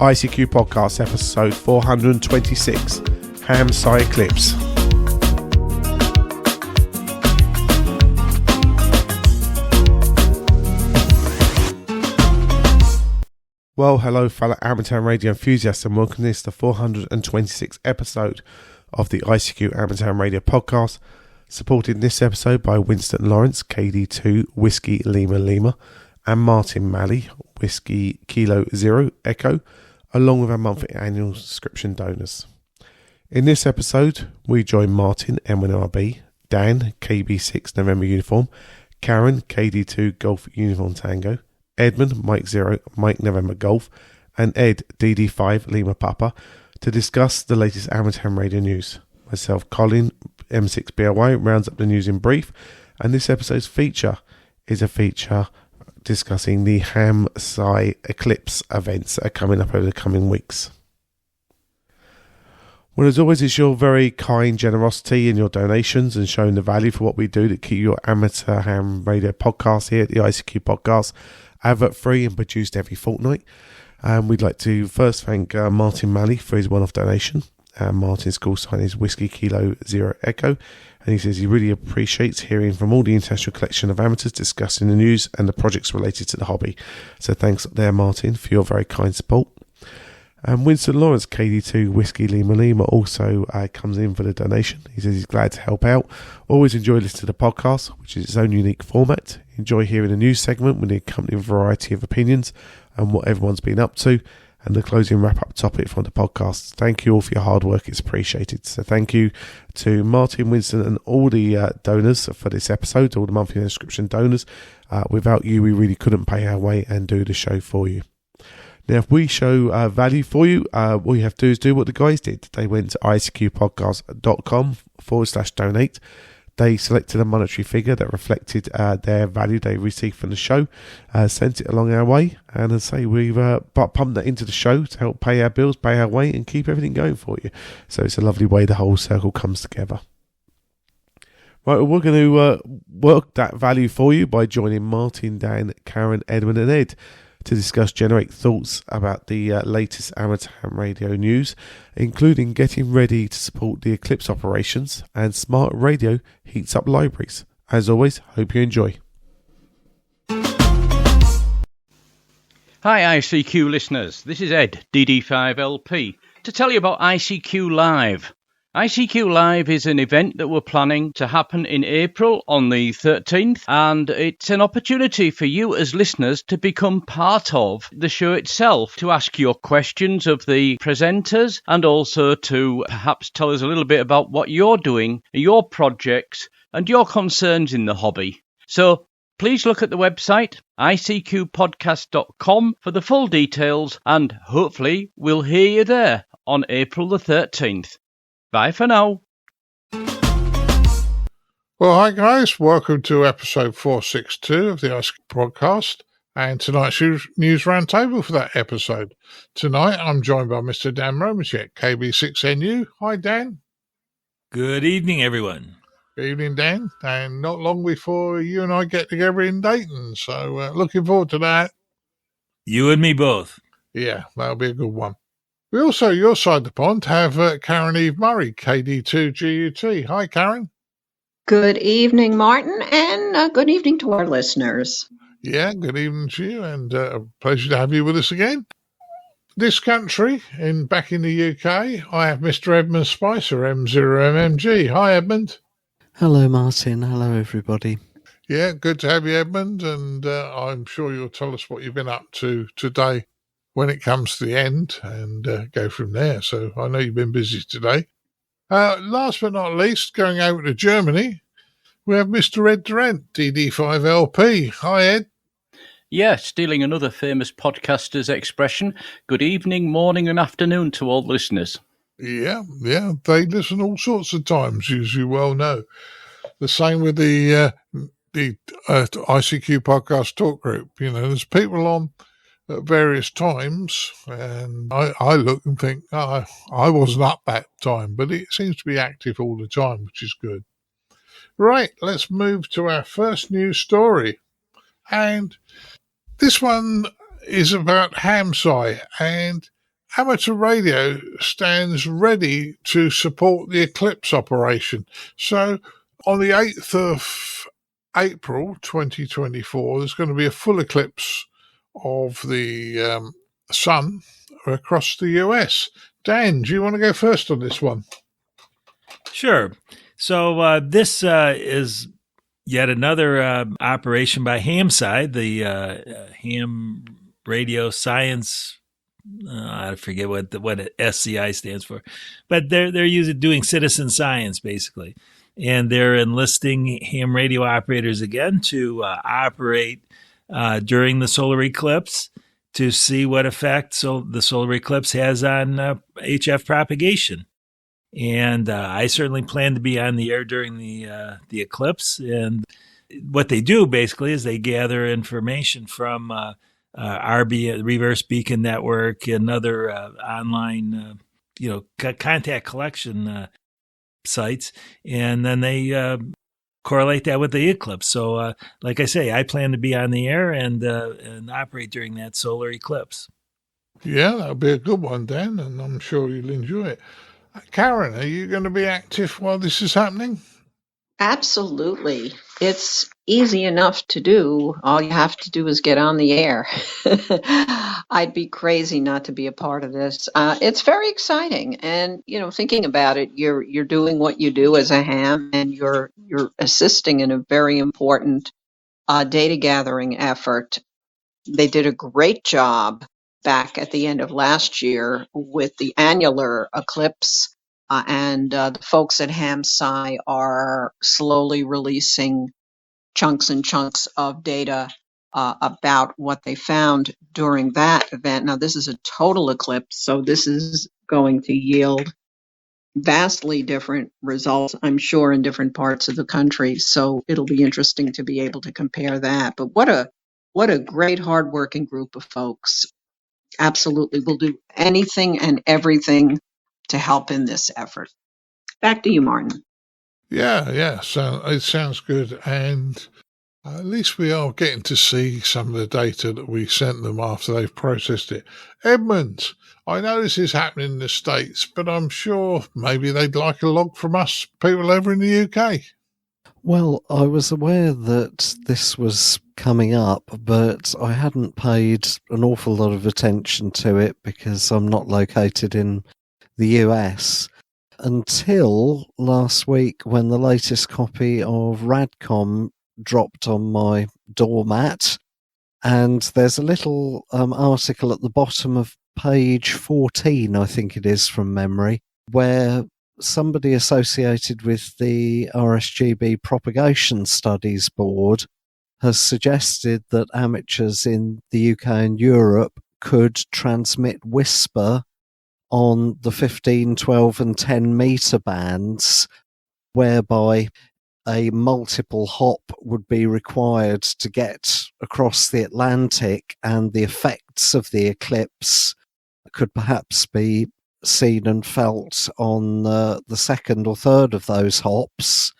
ICQ Podcast, episode 426, HamSCI Eclipse. Well, hello fellow amateur radio enthusiasts, and welcome to this, the 426th episode of the ICQ Amateur Radio Podcast, supported in this episode by Winston Lawrence KD2 Whiskey Lima Lima and Martin Malley Whiskey Kilo Zero Echo, along with our monthly annual subscription donors. In this episode, we join Martin M1MRB, Dan KB6 November Uniform, Caryn KD2 Golf Uniform Tango, Edmund Mike Zero Mike November Golf, and Ed DD5 Lima Papa to discuss the latest amateur radio news. Myself, Colin M6BLY, rounds up the news in brief, and this episode's feature is a feature discussing the HamSCI Eclipse events that are coming up over the coming weeks. Well, as always, it's your very kind generosity in your donations and showing the value for what we do to keep your amateur ham radio podcast here at the ICQ Podcast advert free and produced every fortnight. And we'd like to first thank Martin Malley for his one-off donation. Martin's call sign is Whiskey Kilo Zero Echo, and he says he really appreciates hearing from all the international collection of amateurs discussing the news and the projects related to the hobby. So thanks there, Martin, for your very kind support. And Winston Lawrence KD2 Whiskey Lima Lima also comes in for the donation. He says he's glad to help out. Always enjoy listening to the podcast, which is its own unique format. Enjoy hearing the news segment with the accompanying variety of opinions and what everyone's been up to, and the closing wrap-up topic from the podcast. Thank you all for your hard work. It's appreciated. So thank you to Martin, Winston, and all the donors for this episode, all the monthly subscription donors. Without you, we really couldn't pay our way and do the show for you. Now, if we show value for you, all you have to do is do what the guys did. They went to icqpodcast.com/donate. They selected a monetary figure that reflected their value they received from the show, sent it along our way, and as I say, we've pumped that into the show to help pay our bills, pay our way, and keep everything going for you. So it's a lovely way the whole circle comes together. Right, well, we're going to work that value for you by joining Martin, Dan, Caryn, Edmund, and Ed to discuss generate thoughts about the latest amateur ham radio news, including getting ready to support the Eclipse operations and smart radio heats up libraries. As always, hope you enjoy. Hi ICQ listeners, this is Ed DD5LP to tell you about ICQ Live. ICQ Live is an event that we're planning to happen in April on the 13th, and it's an opportunity for you as listeners to become part of the show itself, to ask your questions of the presenters, and also to perhaps tell us a little bit about what you're doing, your projects, and your concerns in the hobby. So please look at the website, icqpodcast.com, for the full details, and hopefully we'll hear you there on April the 13th. Bye for now. Well, hi guys, welcome to episode 462 of the ICQ Podcast, and tonight's news roundtable for that episode. Tonight I'm joined by Mr. Dan Romanchik KB6NU. Hi Dan. Good evening, everyone. Good evening, Dan. And not long before you and I get together in Dayton, so looking forward to that. You and me both. Yeah, that'll be a good one. We also, your side of the pond, have Caryn Eve Murray KD2GUT. Hi, Caryn. Good evening, Martin, and good evening to our listeners. Yeah, good evening to you, and a pleasure to have you with us again. This country, back in the UK, I have Mr. Edmund Spicer M0MNG. Hi, Edmund. Hello, Martin. Hello, everybody. Yeah, good to have you, Edmund, and I'm sure you'll tell us what you've been up to today when it comes to the end, and go from there. So I know you've been busy today. Last but not least, going over to Germany, we have Mr. Ed Durrant DD5LP. Hi, Ed. Yeah, stealing another famous podcaster's expression, good evening, morning and afternoon to all listeners. Yeah, they listen all sorts of times, as you well know. The same with the ICQ Podcast Talk Group. You know, there's people on at various times, and I look and think, I wasn't up that time, but it seems to be active all the time, which is good. Right, let's move to our first news story. And this one is about HamSCI, and amateur radio stands ready to support the eclipse operation. So on the 8th of April 2024, there's going to be a full eclipse of the sun across the US. Dan, do you want to go first on this one? Sure. So this is yet another operation by HamSCI, the Ham Radio Science. I forget what SCI stands for, but they're doing citizen science basically, and they're enlisting ham radio operators again to operate during the solar eclipse to see what effect the solar eclipse has on HF propagation. And I certainly plan to be on the air during the eclipse. And what they do basically is they gather information from Reverse Beacon Network and other online, contact collection sites, and then they correlate that with the eclipse. So, like I say, I plan to be on the air and operate during that solar eclipse. Yeah, that'll be a good one, Dan, and I'm sure you'll enjoy it. Caryn, are you going to be active while this is happening? Absolutely. It's easy enough to do. All you have to do is get on the air. I'd be crazy not to be a part of this. It's very exciting. And, thinking about it, you're doing what you do as a ham, and you're assisting in a very important data gathering effort. They did a great job back at the end of last year with the annular eclipse, and the folks at HamSCI are slowly releasing chunks and chunks of data about what they found during that event. Now, this is a total eclipse, so this is going to yield vastly different results, I'm sure, in different parts of the country. So it'll be interesting to be able to compare that. But what a great, hardworking group of folks. Absolutely. We'll do anything and everything to help in this effort. Back to you, Martin. Yeah. So it sounds good. And at least we are getting to see some of the data that we sent them after they've processed it. Edmund, I know this is happening in the States, but I'm sure maybe they'd like a log from us people over in the UK. Well, I was aware that this was coming up, but I hadn't paid an awful lot of attention to it because I'm not located in the US until last week when the latest copy of Radcom dropped on my doormat. And there's a little article at the bottom of page 14, I think it is from memory, where somebody associated with the RSGB Propagation Studies Board has suggested that amateurs in the UK and Europe could transmit whisper on the 15, 12 and 10 metre bands, whereby a multiple hop would be required to get across the Atlantic, and the effects of the eclipse could perhaps be seen and felt on the second or third of those hops.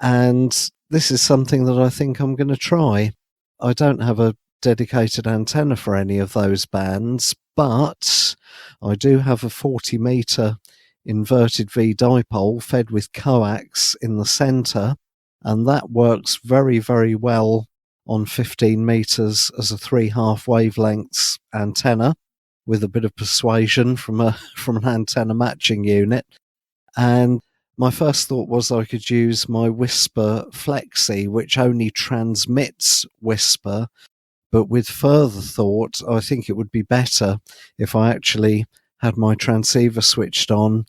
And this is something that I think I'm going to try. I don't have a dedicated antenna for any of those bands, but I do have a 40 metre inverted V dipole fed with coax in the centre, and that works very, very well on 15 metres as a 3/2 wavelengths antenna, with a bit of persuasion from an antenna matching unit. And my first thought was I could use my Whisper Flexi, which only transmits whisper, but with further thought, I think it would be better if I actually had my transceiver switched on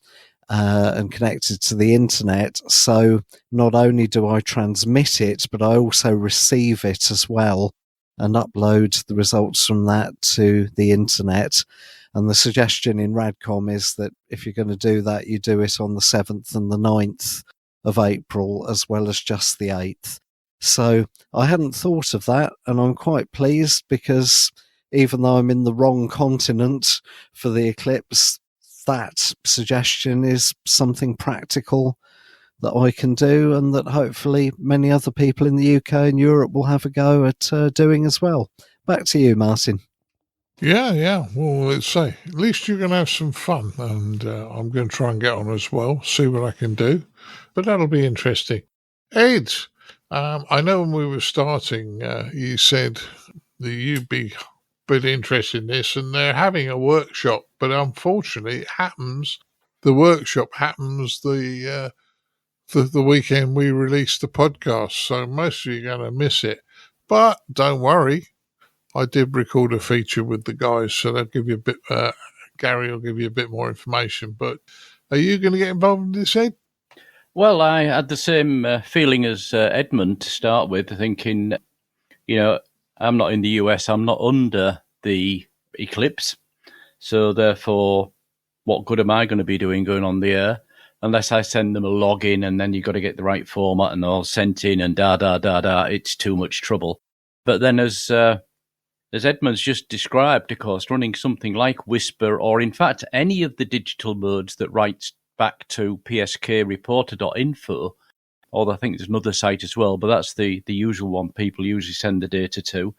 and connected to the internet. So not only do I transmit it, but I also receive it as well and upload the results from that to the internet. And the suggestion in Radcom is that if you're going to do that, you do it on the 7th and the 9th of April, as well as just the 8th. So I hadn't thought of that, and I'm quite pleased because even though I'm in the wrong continent for the eclipse, that suggestion is something practical that I can do, and that hopefully many other people in the UK and Europe will have a go at doing as well. Back to you, Martin. Yeah. Well, let's say at least you're going to have some fun, and I'm going to try and get on as well, see what I can do. But that'll be interesting. Ed, I know when we were starting, you said that you'd be a bit interested in this, and they're having a workshop. But unfortunately, the workshop happens the weekend we release the podcast, so most of you are going to miss it. But don't worry. I did record a feature with the guys, so they'll give you a bit. Gary will give you a bit more information. But are you going to get involved in this, Ed? Well, I had the same feeling as Edmund to start with, thinking, I'm not in the US, I'm not under the Eclipse, so therefore, what good am I going to be doing going on the air? Unless I send them a login, and then you've got to get the right format and all sent in and it's too much trouble. But then as Edmund's just described, of course, running something like Whisper, or in fact any of the digital modes that writes back to pskreporter.info, although I think there's another site as well, but that's the usual one people usually send the data to.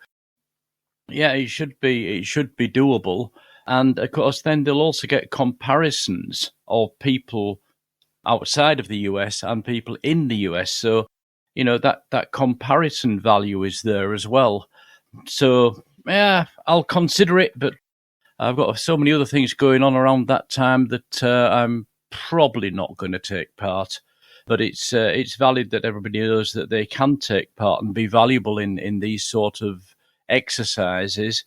Yeah, it should be doable. And of course, then they'll also get comparisons of people outside of the US and people in the US. So, that comparison value is there as well. So, yeah, I'll consider it, but I've got so many other things going on around that time that I'm probably not going to take part. But it's valid that everybody knows that they can take part and be valuable in these sort of exercises.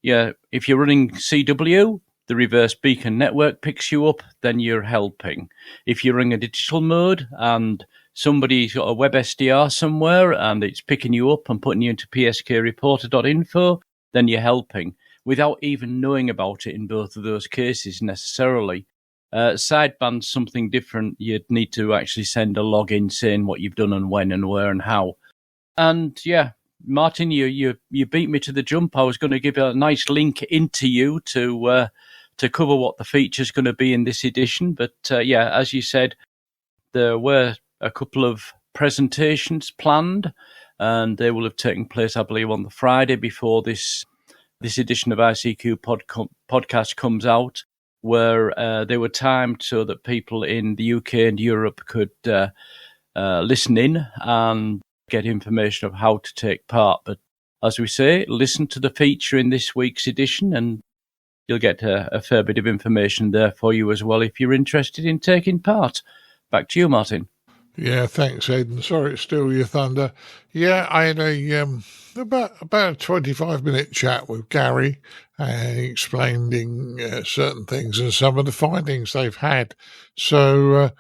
Yeah, if you're running CW, the reverse beacon network picks you up, then you're helping. If you're in a digital mode and somebody's got a web SDR somewhere and it's picking you up and putting you into pskreporter.info, then you're helping without even knowing about it in both of those cases necessarily. Sideband's something different. You'd need to actually send a login saying what you've done and when and where and how. And yeah, Martin, you beat me to the jump. I was going to give a nice link into you to cover what the feature's going to be in this edition. But yeah, as you said, there were a couple of presentations planned, and they will have taken place, I believe, on the Friday before this edition of ICQ podcast comes out, where they were timed so that people in the UK and Europe could listen in and get information of how to take part. But as we say, listen to the feature in this week's edition and you'll get a fair bit of information there for you as well if you're interested in taking part. Back to you, Martin. Yeah, thanks, Ed. And sorry to steal your thunder. Yeah, I had about a 25-minute chat with Gary explaining certain things and some of the findings they've had. So,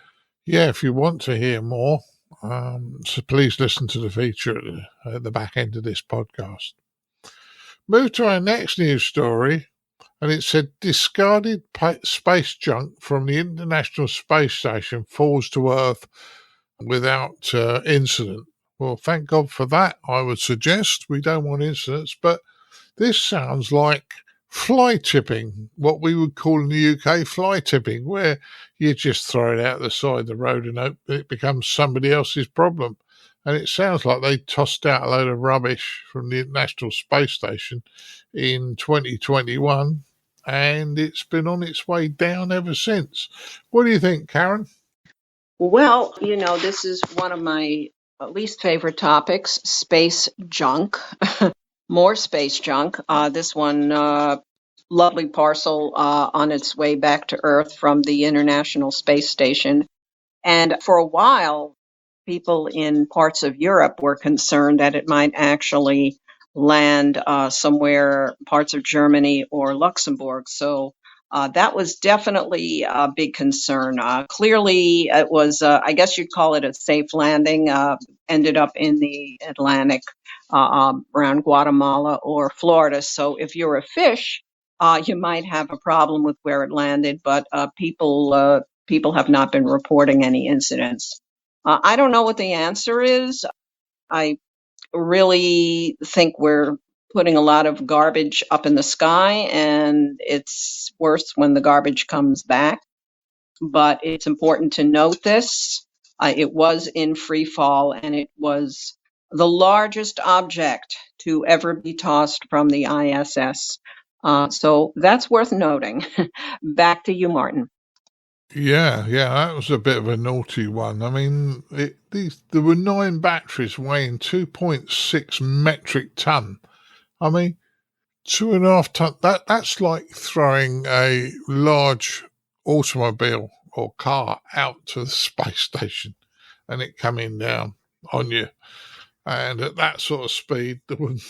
yeah, if you want to hear more, so please listen to the feature at the back end of this podcast. Move to our next news story, and it said discarded space junk from the International Space Station falls to Earth without incident. Well, thank God for that, I would suggest. We don't want incidents, but this sounds like fly tipping, what we would call in the UK fly tipping, where you just throw it out the side of the road and hope it becomes somebody else's problem. And it sounds like they tossed out a load of rubbish from the International Space Station in 2021, and it's been on its way down ever since. What do you think, Caryn? Well, this is one of my least favorite topics, space junk. More space junk. This one, lovely parcel on its way back to Earth from the International Space Station. And for a while, people in parts of Europe were concerned that it might actually land somewhere, parts of Germany or Luxembourg. So that was definitely a big concern. Clearly, it was, I guess you'd call it a safe landing, ended up in the Atlantic around Guatemala or Florida. So if you're a fish, you might have a problem with where it landed, but people have not been reporting any incidents. I don't know what the answer is. I really think we're putting a lot of garbage up in the sky, and it's worse when the garbage comes back. But it's important to note this. It was in free fall, and it was the largest object to ever be tossed from the ISS. So that's worth noting. Back to you, Martin. Yeah, that was a bit of a naughty one. I mean, there were 9 batteries weighing 2.6 metric ton. I mean, 2.5 ton. That's like throwing a large automobile or car out to the space station and it coming down on you. And at that sort of speed,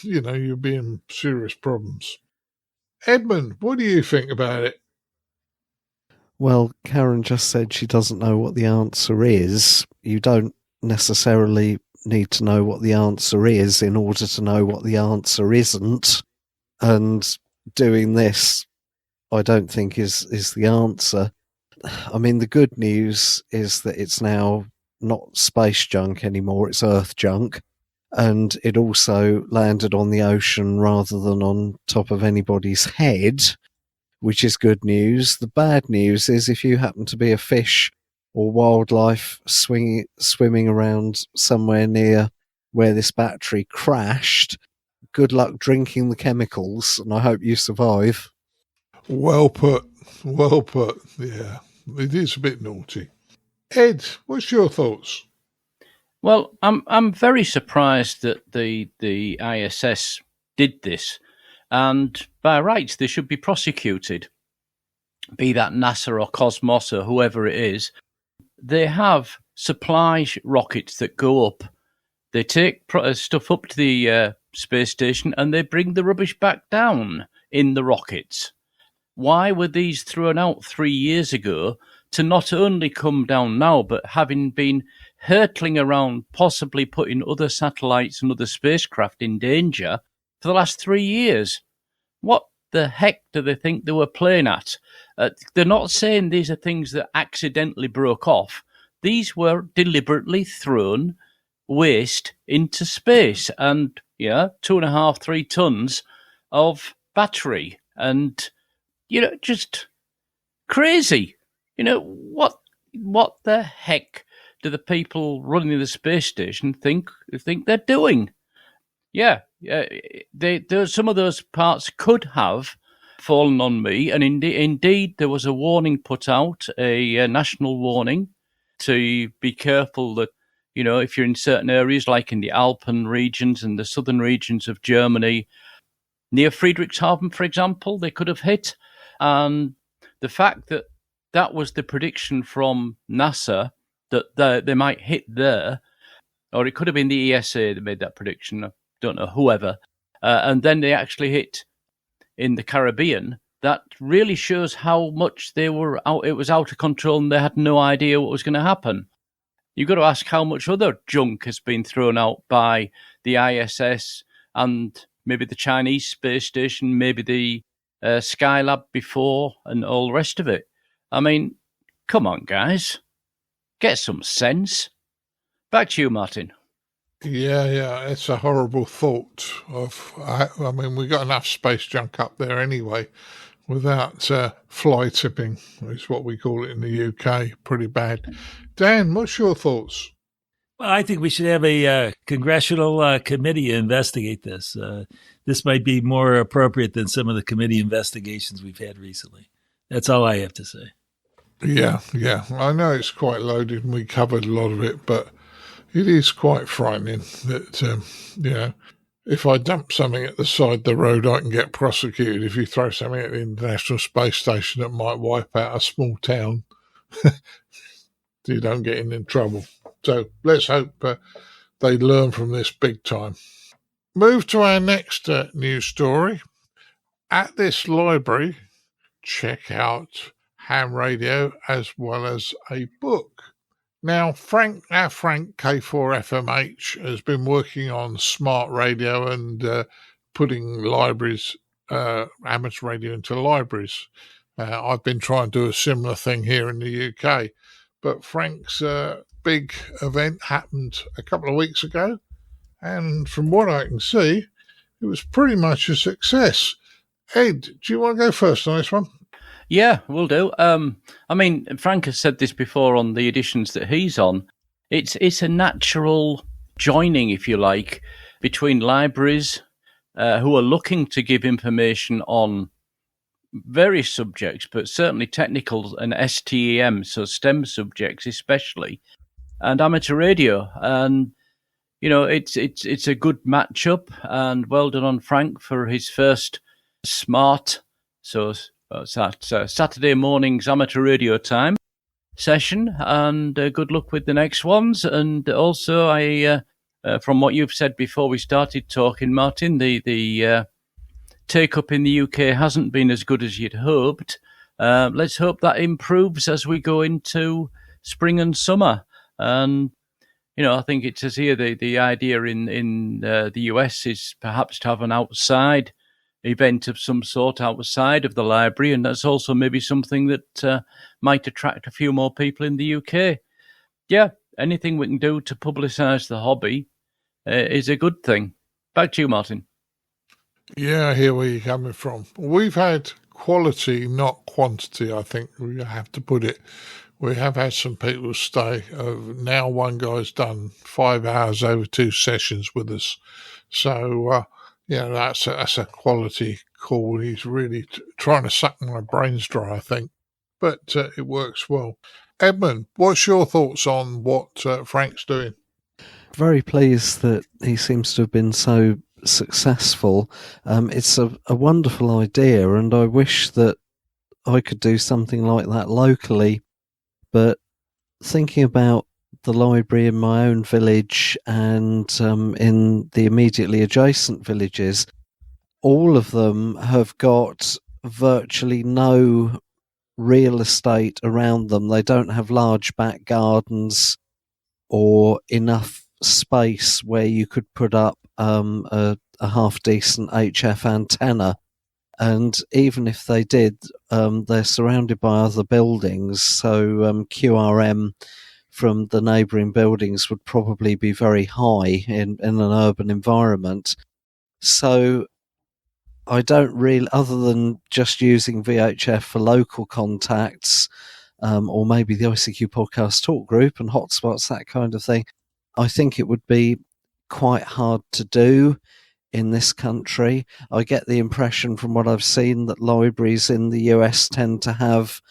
you'd be in serious problems. Edmund, what do you think about it? Well, Caryn just said she doesn't know what the answer is. You don't necessarily need to know what the answer is in order to know what the answer isn't. And doing this, I don't think is the answer. I mean, the good news is that it's now not space junk anymore, it's Earth junk. And it also landed on the ocean rather than on top of anybody's head, which is good news. The bad news is if you happen to be a fish or wildlife swimming around somewhere near where this battery crashed, good luck drinking the chemicals, and I hope you survive. Well put. Yeah, it is a bit naughty. Ed, what's your thoughts? Well, I'm very surprised that the ISS did this, and by rights they should be prosecuted, be that NASA or Cosmos or whoever it is. They have supply rockets that go up. They take stuff up to the space station and they bring the rubbish back down in the rockets. Why were these thrown out 3 years ago to not only come down now, but having been hurtling around, possibly putting other satellites and other spacecraft in danger for the last 3 years? What the heck do they think they were playing at? They're not saying these are things that accidentally broke off. These were deliberately thrown waste into space, and 2.5, 3 tons of battery, and just crazy. What the heck do the people running the space station think they're doing? Some of those parts could have fallen on me, and indeed there was a warning put out, a national warning to be careful that if you're in certain areas like in the Alpen regions and the southern regions of Germany, near Friedrichshafen, for example, they could have hit. And the fact that was the prediction from NASA, that they might hit there, or it could have been the ESA that made that prediction, I don't know, whoever, and then they actually hit in the Caribbean. That really shows how much they were out. It was out of control and they had no idea what was going to happen. You've got to ask how much other junk has been thrown out by the ISS and maybe the Chinese space station, maybe the Skylab before, and all the rest of it. I mean, come on, guys. Get some sense. Back to you, Martin. Yeah, it's a horrible thought. I mean, we got enough space junk up there anyway, without fly tipping, is what we call it in the UK. Pretty bad. Dan, what's your thoughts? Well, I think we should have a congressional committee investigate this. This might be more appropriate than some of the committee investigations we've had recently. That's all I have to say. Yeah. I know it's quite loaded and we covered a lot of it, but it is quite frightening that, if I dump something at the side of the road, I can get prosecuted. If you throw something at the International Space Station that might wipe out a small town, you don't get in trouble. So let's hope they learn from this big time. Move to our next news story. At this library, check out ham radio as well as a book. Now, Frank K4FMH has been working on smart radio and putting libraries, amateur radio into libraries. I've been trying to do a similar thing here in the UK, but Frank's big event happened a couple of weeks ago, and from what I can see, it was pretty much a success. Ed, do you want to go first on this one? Yeah, will do. I mean, Frank has said this before on the editions that he's on. It's a natural joining, if you like, between libraries who are looking to give information on various subjects, but certainly technical and STEM, so STEM subjects especially, and amateur radio. And it's a good matchup, and well done on Frank for his first smart, Saturday mornings amateur radio time session, and good luck with the next ones. And also, I from what you've said before we started talking, Martin, the take-up in the UK hasn't been as good as you'd hoped. Let's hope that improves as we go into spring and summer. And I think it says here the idea in the US is perhaps to have an outside event of some sort outside of the library, and that's also maybe something that might attract a few more people in the UK. Yeah, anything we can do to publicise the hobby is a good thing. Back to you, Martin. Yeah, I hear where you're coming from. We've had quality, not quantity, I think we have to put it. We have had some people stay. Now one guy's done 5 hours over 2 sessions with us. So, that's a quality call. He's really trying to suck my brains dry, I think. But it works well. Edmund, what's your thoughts on what Frank's doing? Very pleased that he seems to have been so successful. It's a wonderful idea, and I wish that I could do something like that locally. But thinking about the library in my own village and in the immediately adjacent villages, all of them have got virtually no real estate around them. They don't have large back gardens or enough space where you could put up a half-decent HF antenna. And even if they did, they're surrounded by other buildings, so QRM from the neighbouring buildings would probably be very high in an urban environment. So I don't really, other than just using VHF for local contacts, or maybe the ICQ podcast talk group and hotspots, that kind of thing, I think it would be quite hard to do in this country. I get the impression from what I've seen that libraries in the US tend to have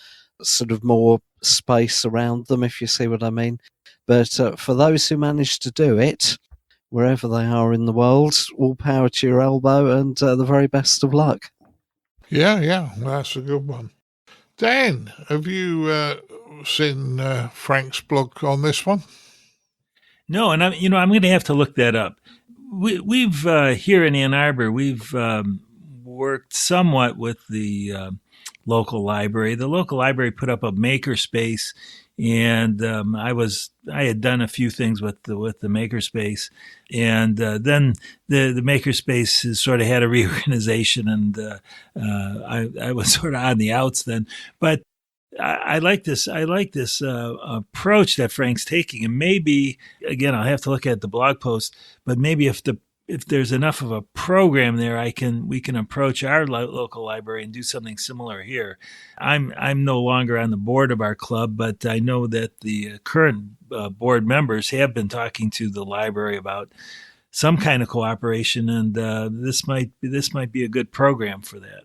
sort of more space around them, if you see what I mean. But for those who manage to do it, wherever they are in the world, all power to your elbow, and the very best of luck. Yeah, that's a good one. Dan, have you seen Frank's blog on this one? No, and I'm going to have to look that up. We've here in Ann Arbor, we've worked somewhat with the local library. The local library put up a makerspace, and I had done a few things with the makerspace, and then the makerspace has sort of had a reorganization, and I was sort of on the outs then, but. I like this approach that Frank's taking, and maybe again I'll have to look at the blog post. But maybe if there's enough of a program there, we can approach our local library and do something similar here. I'm no longer on the board of our club, but I know that the current board members have been talking to the library about some kind of cooperation, and this might be a good program for that.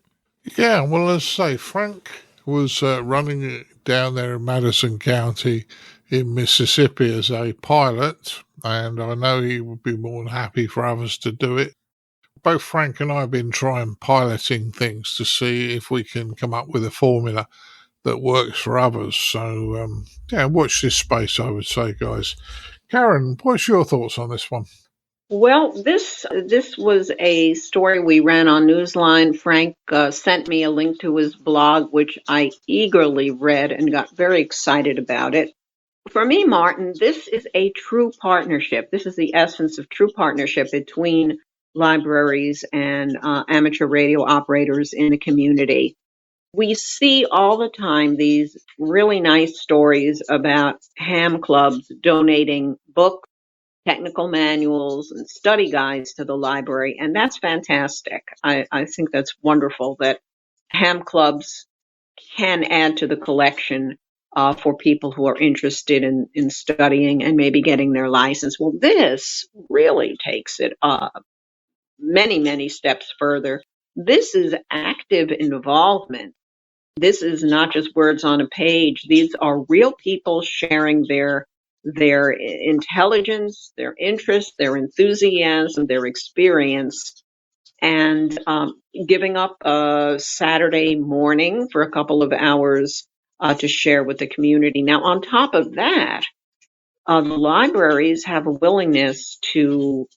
Yeah, well, as I say, Frank was running it down there in Madison County in Mississippi as a pilot, and I know he would be more than happy for others to do it. Both Frank and I have been trying piloting things to see if we can come up with a formula that works for others. So, watch this space, I would say, guys. Caryn, what's your thoughts on this one? Well, this was a story we ran on Newsline. Frank sent me a link to his blog, which I eagerly read and got very excited about it. For me, Martin, this is a true partnership. This is the essence of true partnership between libraries and amateur radio operators in the community. We see all the time these really nice stories about ham clubs donating books, technical manuals, and study guides to the library, and that's fantastic. I think that's wonderful that ham clubs can add to the collection for people who are interested in studying and maybe getting their license. Well, this really takes it many, many steps further. This is active involvement. This is not just words on a page. These are real people sharing their intelligence, their interest, their enthusiasm, their experience, and giving up a Saturday morning for a couple of hours to share with the community. Now, on top of that, the libraries have a willingness to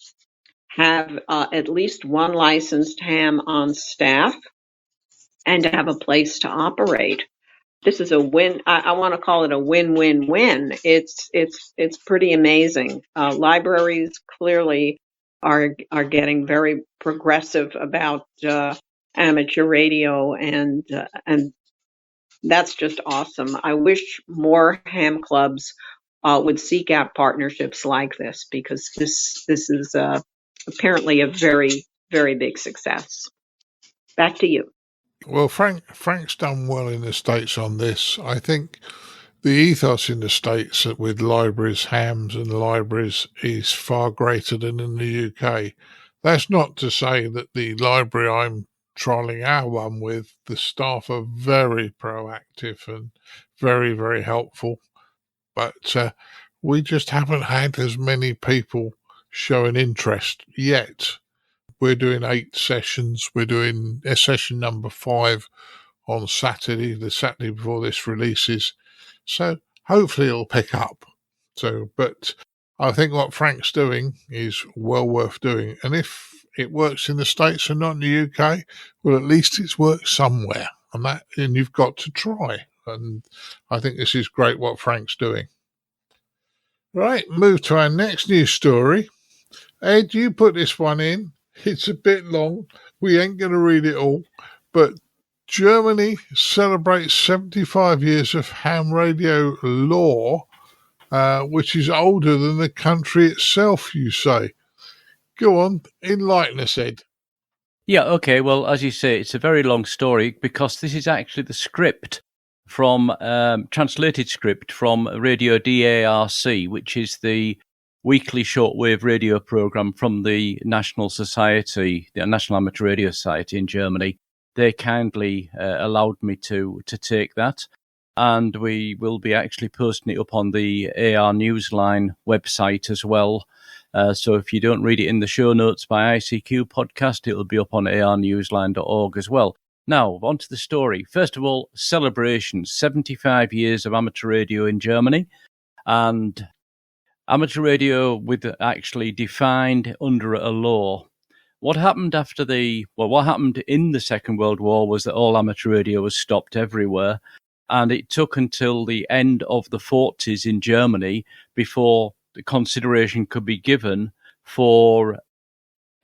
have at least one licensed ham on staff and to have a place to operate. This is a win. I want to call it a win-win-win. It's pretty amazing. Libraries clearly are getting very progressive about amateur radio, and that's just awesome. I wish more ham clubs would seek out partnerships like this, because this is apparently a very, very big success. Back to you. Well, Frank's done well in the States on this. I think the ethos in the States with libraries, hams and libraries is far greater than in the UK. That's not to say that the library I'm trialling our one with, the staff are very proactive and very, very helpful. But we just haven't had as many people showing interest yet. We're doing 8 sessions. We're doing session number 5 on Saturday, the Saturday before this releases. So hopefully it'll pick up. But I think what Frank's doing is well worth doing. And if it works in the States and not in the UK, well, at least it's worked somewhere. And you've got to try. And I think this is great what Frank's doing. Right, move to our next news story. Ed, you put this one in. It's a bit long. We ain't going to read it all. But Germany celebrates 75 years of ham radio law, which is older than the country itself, you say. Go on, enlighten us, Ed. Yeah, okay. Well, as you say, it's a very long story, because this is actually the script from translated script from Radio DARC, which is the weekly shortwave radio program from the National Society, the National Amateur Radio Society in Germany. They kindly allowed me to take that, and we will be actually posting it up on the AR Newsline website as well. So if you don't read it in the show notes by ICQ podcast, it'll be up on arnewsline.org as well. Now, on to the story. First of all, celebrations, 75 years of amateur radio in Germany, and amateur radio with actually defined under a law. What happened what happened in the Second World War was that all amateur radio was stopped everywhere, and it took until the end of the 40s in Germany before the consideration could be given for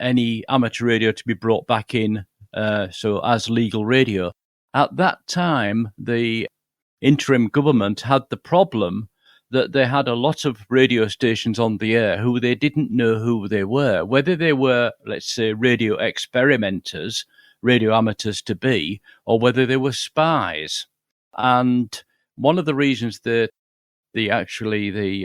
any amateur radio to be brought back in, so as legal radio. At that time, the interim government had the problem that they had a lot of radio stations on the air who they didn't know who they were, whether they were, let's say, radio experimenters, radio amateurs to be, or whether they were spies. And one of the reasons that the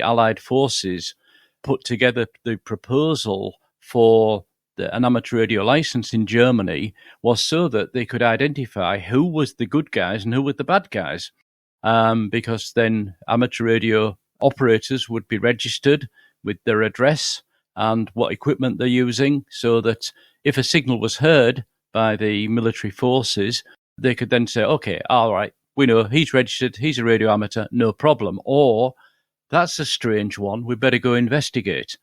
Allied forces put together the proposal for an amateur radio license in Germany was so that they could identify who was the good guys and who were the bad guys. Because then amateur radio operators would be registered with their address and what equipment they're using, so that if a signal was heard by the military forces, they could then say, okay, all right, we know he's registered, he's a radio amateur, no problem. Or, that's a strange one, we better go investigate.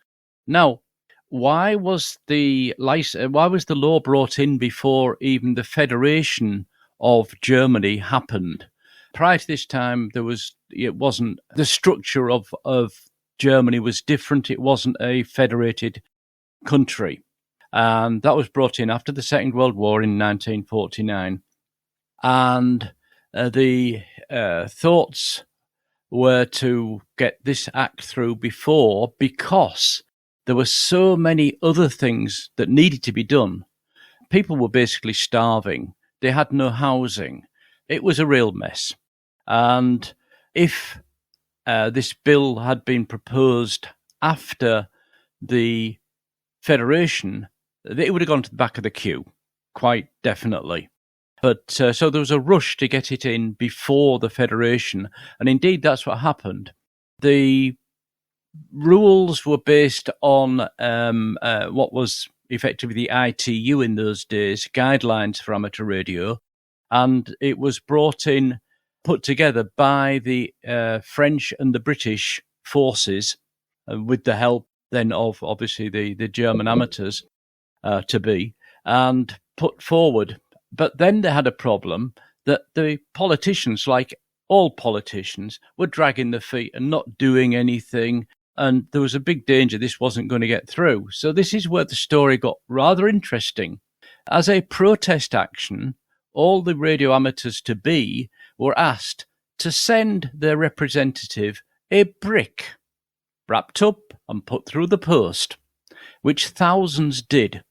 Now, why was the law brought in before even the Federation of Germany happened? Prior to this time, the structure of Germany was different. It wasn't a federated country. And that was brought in after the Second World War in 1949. And the thoughts were to get this act through before, because there were so many other things that needed to be done. People were basically starving. They had no housing. It was a real mess. And if this bill had been proposed after the Federation, it would have gone to the back of the queue. quite definitely. But so there was a rush to get it in before the Federation, and indeed that's what happened. The rules were based on what was effectively the ITU in those days, guidelines for amateur radio, and it was put together by the French and the British forces with the help then of obviously the German amateurs and put forward. But then they had a problem that the politicians, like all politicians, were dragging their feet and not doing anything. And there was a big danger this wasn't going to get through. So this is where the story got rather interesting. As a protest action, all the radio amateurs to be were asked to send their representative a brick wrapped up and put through the post, which thousands did.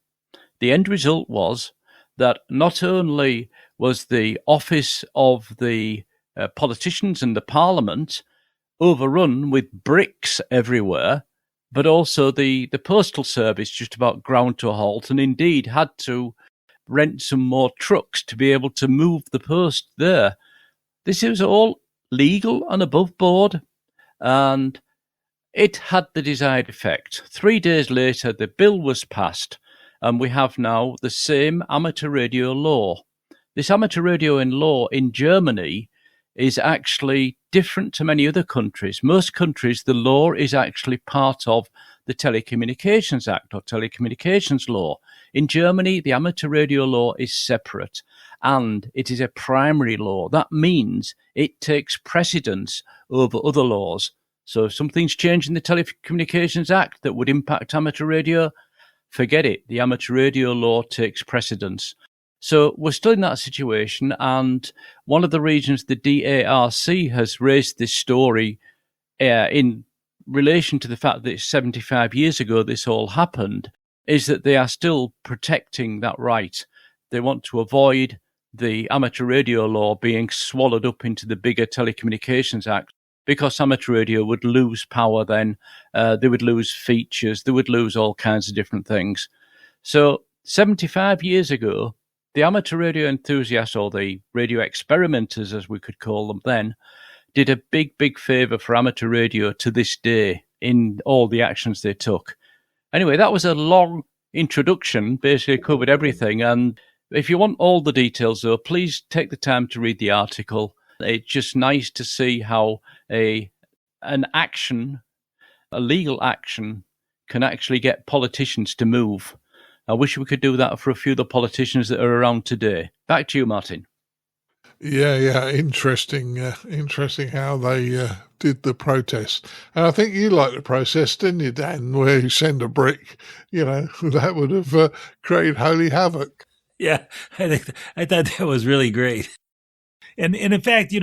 The end result was that not only was the office of the politicians and the parliament overrun with bricks everywhere, but also the postal service just about ground to a halt, and indeed had to rent some more trucks to be able to move the post there. This is all legal and above board, and it had the desired effect. 3 days later, the bill was passed, and we have now the same amateur radio law. This amateur radio law in Germany is actually different to many other countries. Most countries, the law is actually part of the Telecommunications Act or Telecommunications Law. In Germany, the amateur radio law is separate, and it is a primary law. That means it takes precedence over other laws. So if something's changed in the Telecommunications Act that would impact amateur radio, forget it. The amateur radio law takes precedence. So we're still in that situation, and one of the reasons the DARC has raised this story in relation to the fact that 75 years ago this all happened is that they are still protecting that right. They want to avoid the amateur radio law being swallowed up into the bigger Telecommunications Act, because amateur radio would lose power then, they would lose features, they would lose all kinds of different things. So 75 years ago, the amateur radio enthusiasts, or the radio experimenters as we could call them then, did a big, big favour for amateur radio to this day in all the actions they took. Anyway, that was a long introduction, basically covered everything. And if you want all the details, though, please take the time to read the article. It's just nice to see how an action, a legal action, can actually get politicians to move. I wish we could do that for a few of the politicians that are around today. Back to you, Martin. Yeah, interesting how they did the protest. And I think you liked the process, didn't you, Dan, where you send a brick, that would have created holy havoc. Yeah, I thought that was really great. And in fact,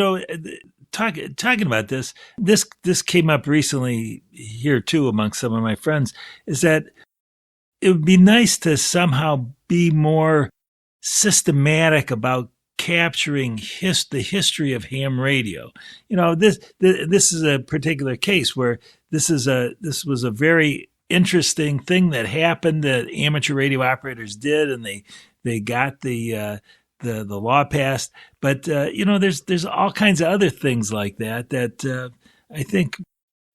talking about this came up recently here too among some of my friends, is that it would be nice to somehow be more systematic about capturing the history of ham radio. This is a particular case where this was a very interesting thing that happened that amateur radio operators did, and they got the law passed. But there's all kinds of other things like that I think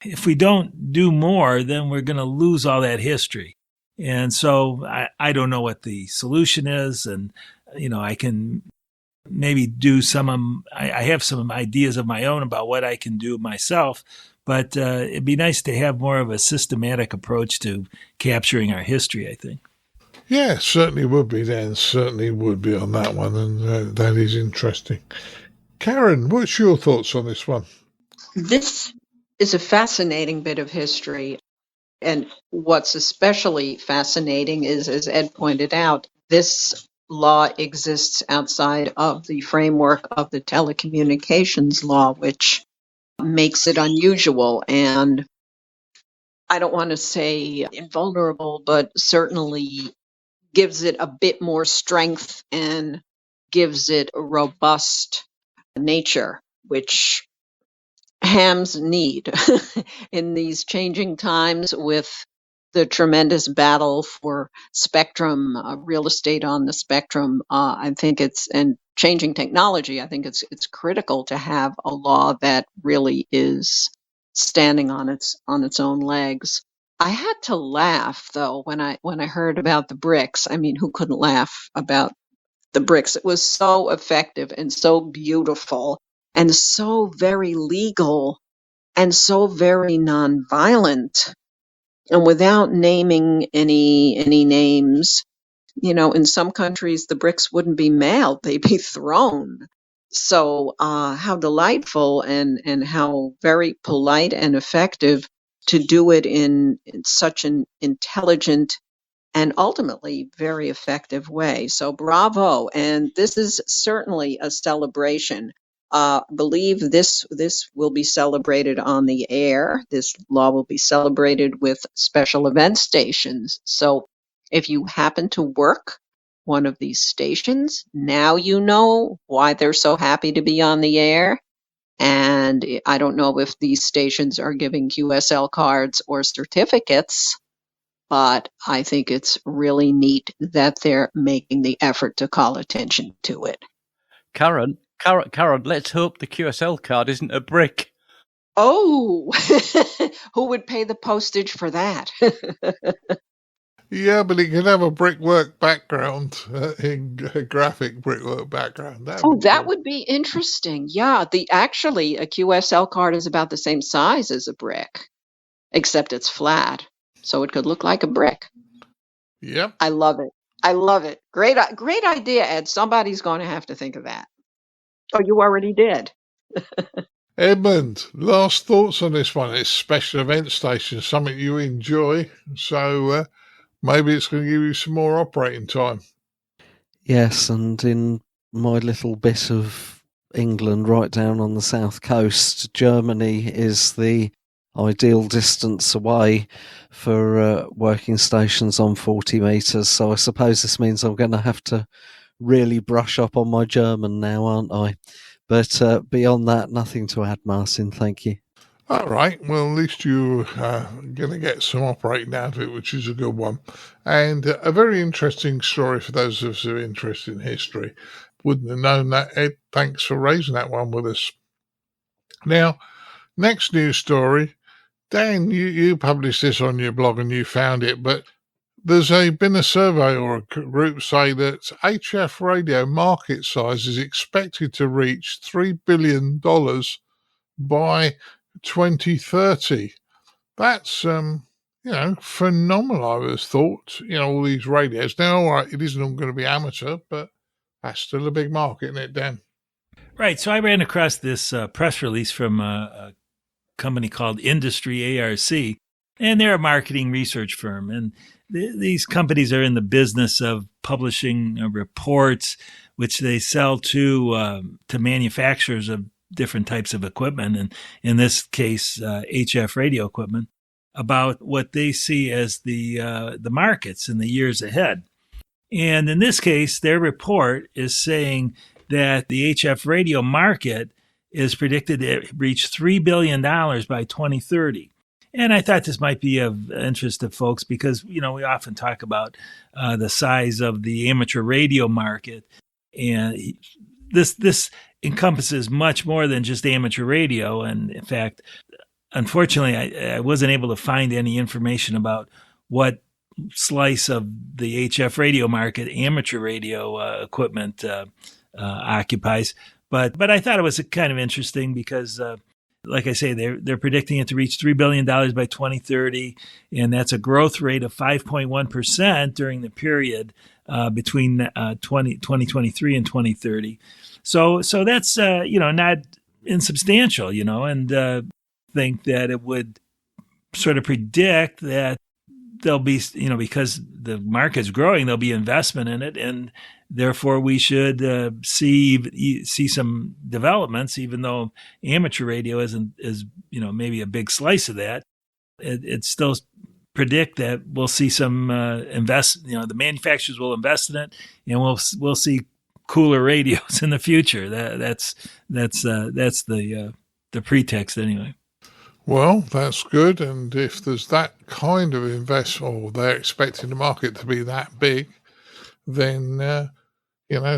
if we don't do more, then we're going to lose all that history. And so I don't know what the solution is, and I can maybe do I have some ideas of my own about what I can do myself, but it'd be nice to have more of a systematic approach to capturing our history, I think. Yeah, certainly would be, Dan. Certainly would be on that one, and that is interesting. Caryn, what's your thoughts on this one? This is a fascinating bit of history. And what's especially fascinating is, as Ed pointed out, this law exists outside of the framework of the telecommunications law, which makes it unusual. And I don't want to say invulnerable, but certainly gives it a bit more strength and gives it a robust nature, which hams need in these changing times with the tremendous battle for spectrum, real estate on the spectrum. I think and changing technology. I think it's critical to have a law that really is standing on its own legs. I had to laugh though when I heard about the BRICS. I mean, who couldn't laugh about the BRICS? It was so effective and so beautiful and so very legal and so very nonviolent. And without naming any names, in some countries the bricks wouldn't be mailed; they'd be thrown. So how delightful and how very polite and effective to do it in such an intelligent and ultimately very effective way. So bravo. And this is certainly a celebration. Believe this will be celebrated on the air. This law will be celebrated with special event stations. So if you happen to work one of these stations, now you know why they're so happy to be on the air. And I don't know if these stations are giving QSL cards or certificates, but I think it's really neat that they're making the effort to call attention to it. Caryn, let's hope the QSL card isn't a brick. Oh, who would pay the postage for that? Yeah, but it could have a brickwork background, a graphic brickwork background. That would be interesting. Yeah, actually a QSL card is about the same size as a brick, except it's flat, so it could look like a brick. Yep. I love it. Great idea, Ed. Somebody's going to have to think of that. Oh, you already did. Edmund, last thoughts on this one? It's special event station, something you enjoy, so maybe it's going to give you some more operating time. Yes, and in my little bit of England, right down on the south coast, Germany is the ideal distance away for working stations on 40 metres. So I suppose this means I'm going to have to really brush up on my German now, aren't I? But beyond that, nothing to add, Martin. Thank you. All right. Well, at least you're going to get some operating out of it, which is a good one. And a very interesting story for those of us who are interested in history. Wouldn't have known that, Ed. Thanks for raising that one with us. Now, next news story. Dan, you published this on your blog and you found it, but there's been a survey or a group say that HF radio market size is expected to reach $3 billion by 2030. That's, phenomenal, I would have thought, all these radios. Now, all right, it isn't all going to be amateur, but that's still a big market, isn't it, Dan? Right. So I ran across this press release from a company called Industry ARC, and they're a marketing research firm. And these companies are in the business of publishing reports, which they sell to manufacturers of different types of equipment, and in this case, HF radio equipment, about what they see as the markets in the years ahead. And in this case, their report is saying that the HF radio market is predicted to reach $3 billion by 2030. And I thought this might be of interest to folks because, we often talk about the size of the amateur radio market. And this encompasses much more than just amateur radio. And in fact, unfortunately, I wasn't able to find any information about what slice of the HF radio market amateur radio equipment occupies. But I thought it was kind of interesting because, like I say, they're predicting it to reach $3 billion by 2030, and that's a growth rate of 5.1% during the period between 2023 and 2030. So that's not insubstantial, and think that it would sort of predict that there'll be, because the market's growing, there'll be investment in it, and therefore we should see some developments, even though amateur radio is maybe a big slice of that. It still predict that we'll see some the manufacturers will invest in it, and we'll see cooler radios in the future. That's the pretext anyway. Well, that's good. And if there's that kind of investment, or they're expecting the market to be that big, then,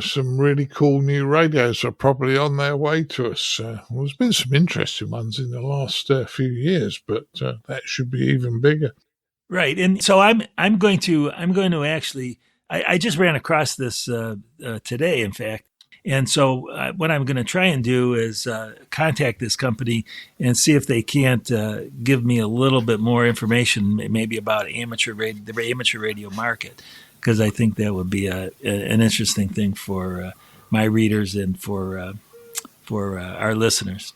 some really cool new radios are probably on their way to us. There's been some interesting ones in the last few years, but that should be even bigger. Right, and so I'm going to actually I just ran across this today, in fact, and so what I'm going to try and do is contact this company and see if they can't give me a little bit more information, maybe about the amateur radio market, because I think that would be an interesting thing for my readers and for our listeners.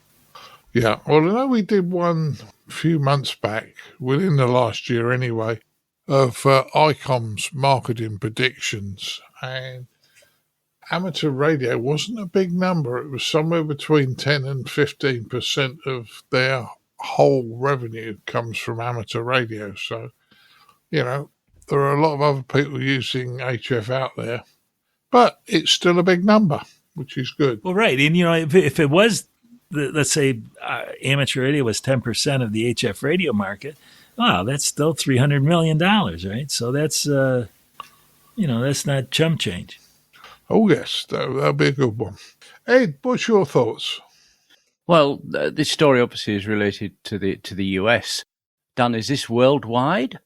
Yeah, well, I know we did one a few months back, within the last year anyway, of ICOM's marketing predictions, and amateur radio wasn't a big number. It was somewhere between 10 and 15% of their whole revenue comes from amateur radio. So, there are a lot of other people using HF out there, but it's still a big number, which is good. Well, right. And, if it was, let's say amateur radio was 10% of the HF radio market, wow, that's still $300 million, right? So that's, that's not chump change. Oh, yes, that'll be a good one. Ed, what's your thoughts? Well, this story obviously is related to the US. Dan, is this worldwide?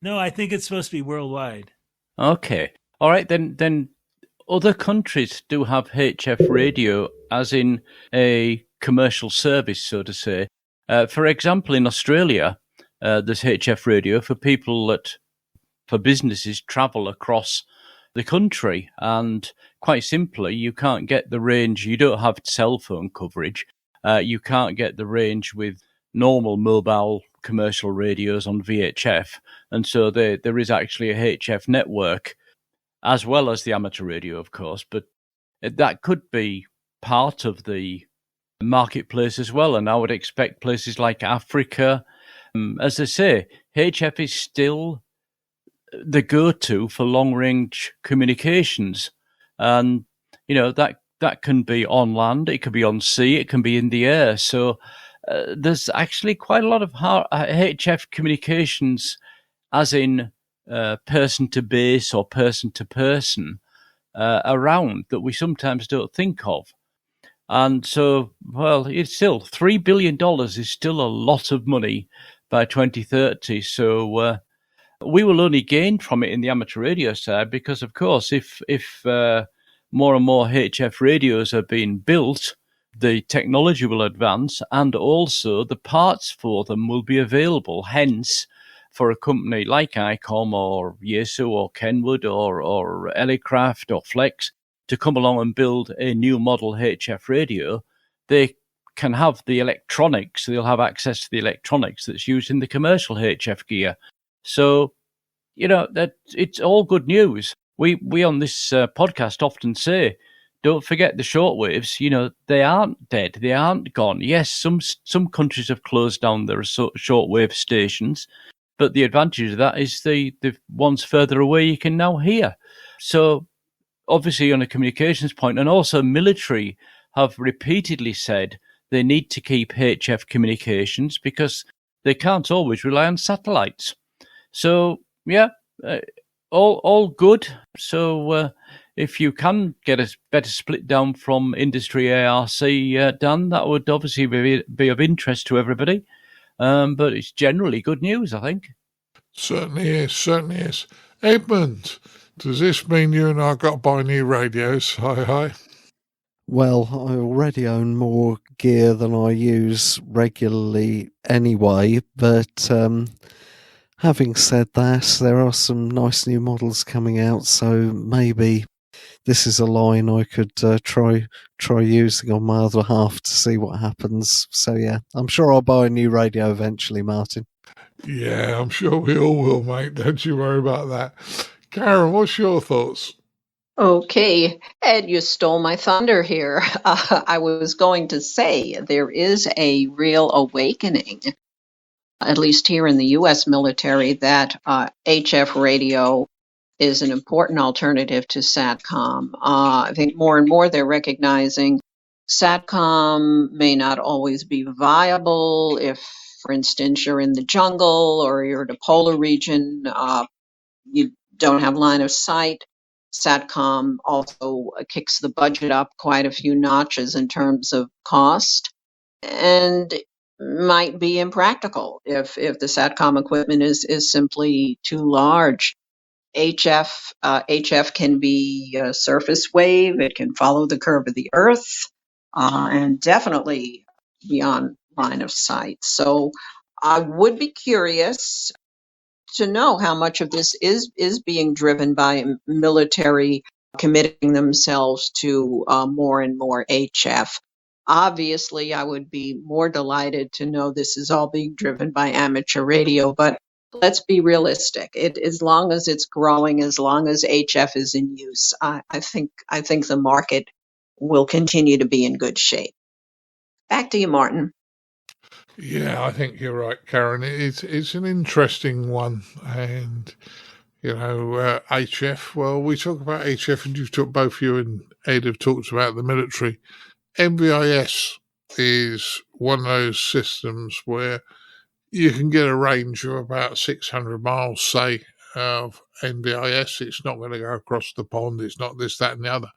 No, I think it's supposed to be worldwide. Okay. All right, then other countries do have HF radio as in a commercial service, so to say. For example, in Australia, there's HF radio for people that, for businesses, travel across the country. And quite simply, you can't get the range. You don't have cell phone coverage. You can't get the range with normal mobile commercial radios on VHF. And so there is actually a HF network, as well as the amateur radio, of course. But that could be part of the marketplace as well. And I would expect places like Africa, as I say, HF is still the go-to for long-range communications. And, that can be on land, it can be on sea, it can be in the air. So there's actually quite a lot of HF communications, as in person to base or person to person, around that we sometimes don't think of. And so, well, it's still $3 billion is still a lot of money by 2030. So we will only gain from it in the amateur radio side because, of course, if more and more HF radios are being built, the technology will advance and also the parts for them will be available. Hence, for a company like ICOM or Yaesu or Kenwood or Elecraft or Flex to come along and build a new model HF radio, they can have the electronics, they'll have access to the electronics that's used in the commercial HF gear. So, that it's all good news. We on this podcast often say, don't forget the shortwaves. They aren't dead. They aren't gone. Yes, some countries have closed down their shortwave stations, but the advantage of that is the ones further away you can now hear. So obviously on a communications point, and also military have repeatedly said they need to keep HF communications because they can't always rely on satellites. So, yeah, all good. So if you can get a better split down from industry ARC, Dan, that would obviously be of interest to everybody. But it's generally good news, I think. Certainly is. Edmund, does this mean you and I got to buy new radios? Hi. Well, I already own more gear than I use regularly anyway, but having said that, there are some nice new models coming out, so maybe this is a line I could try using on my other half to see what happens. So yeah, I'm sure I'll buy a new radio eventually, Martin. Yeah, I'm sure we all will, mate. Don't you worry about that. Caryn, what's your thoughts? Okay, Ed, you stole my thunder here. I was going to say there is a real awakening, at least here in the U.S. military, that HF radio is an important alternative to SATCOM. I think more and more they're recognizing SATCOM may not always be viable if For instance, you're in the jungle or you're in a polar region, you don't have line of sight. SATCOM also kicks the budget up quite a few notches in terms of cost, and might be impractical if the SATCOM equipment is simply too large. HF can be a surface wave. It can follow the curve of the Earth, and definitely beyond line of sight. So I would be curious to know how much of this is being driven by military committing themselves to more and more HF. Obviously, I would be more delighted to know this is all being driven by amateur radio, but let's be realistic. As long as it's growing, as long as HF is in use, I think the market will continue to be in good shape. Back to you, Martin. Yeah, I think you're right, Caryn. It's an interesting one, and HF. Well, we talk about HF, and both you and Ed have talked about the military. NVIS is one of those systems where you can get a range of about 600 miles, say, of NVIS. It's not going to go across the pond. It's not this, that, and the other,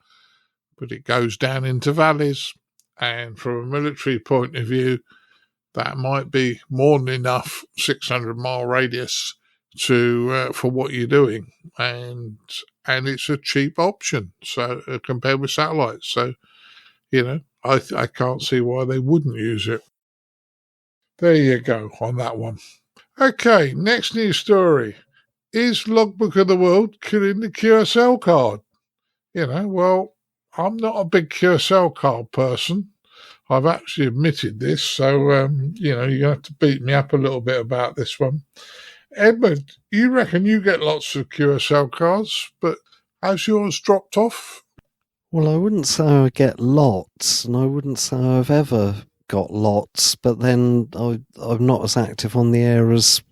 but it goes down into valleys, and from a military point of view, that might be more than enough 600-mile radius to for what you're doing, and it's a cheap option. So compared with satellites, so I can't see why they wouldn't use it. There you go on that one. Okay, next news story: is Logbook of the World killing the QSL card? Well, I'm not a big QSL card person. I've actually admitted this, so, you're going to have to beat me up a little bit about this one. Edmund, you reckon you get lots of QSL cards, but has yours dropped off? Well, I wouldn't say I get lots, and I wouldn't say I've ever got lots, but then I'm not as active on the air as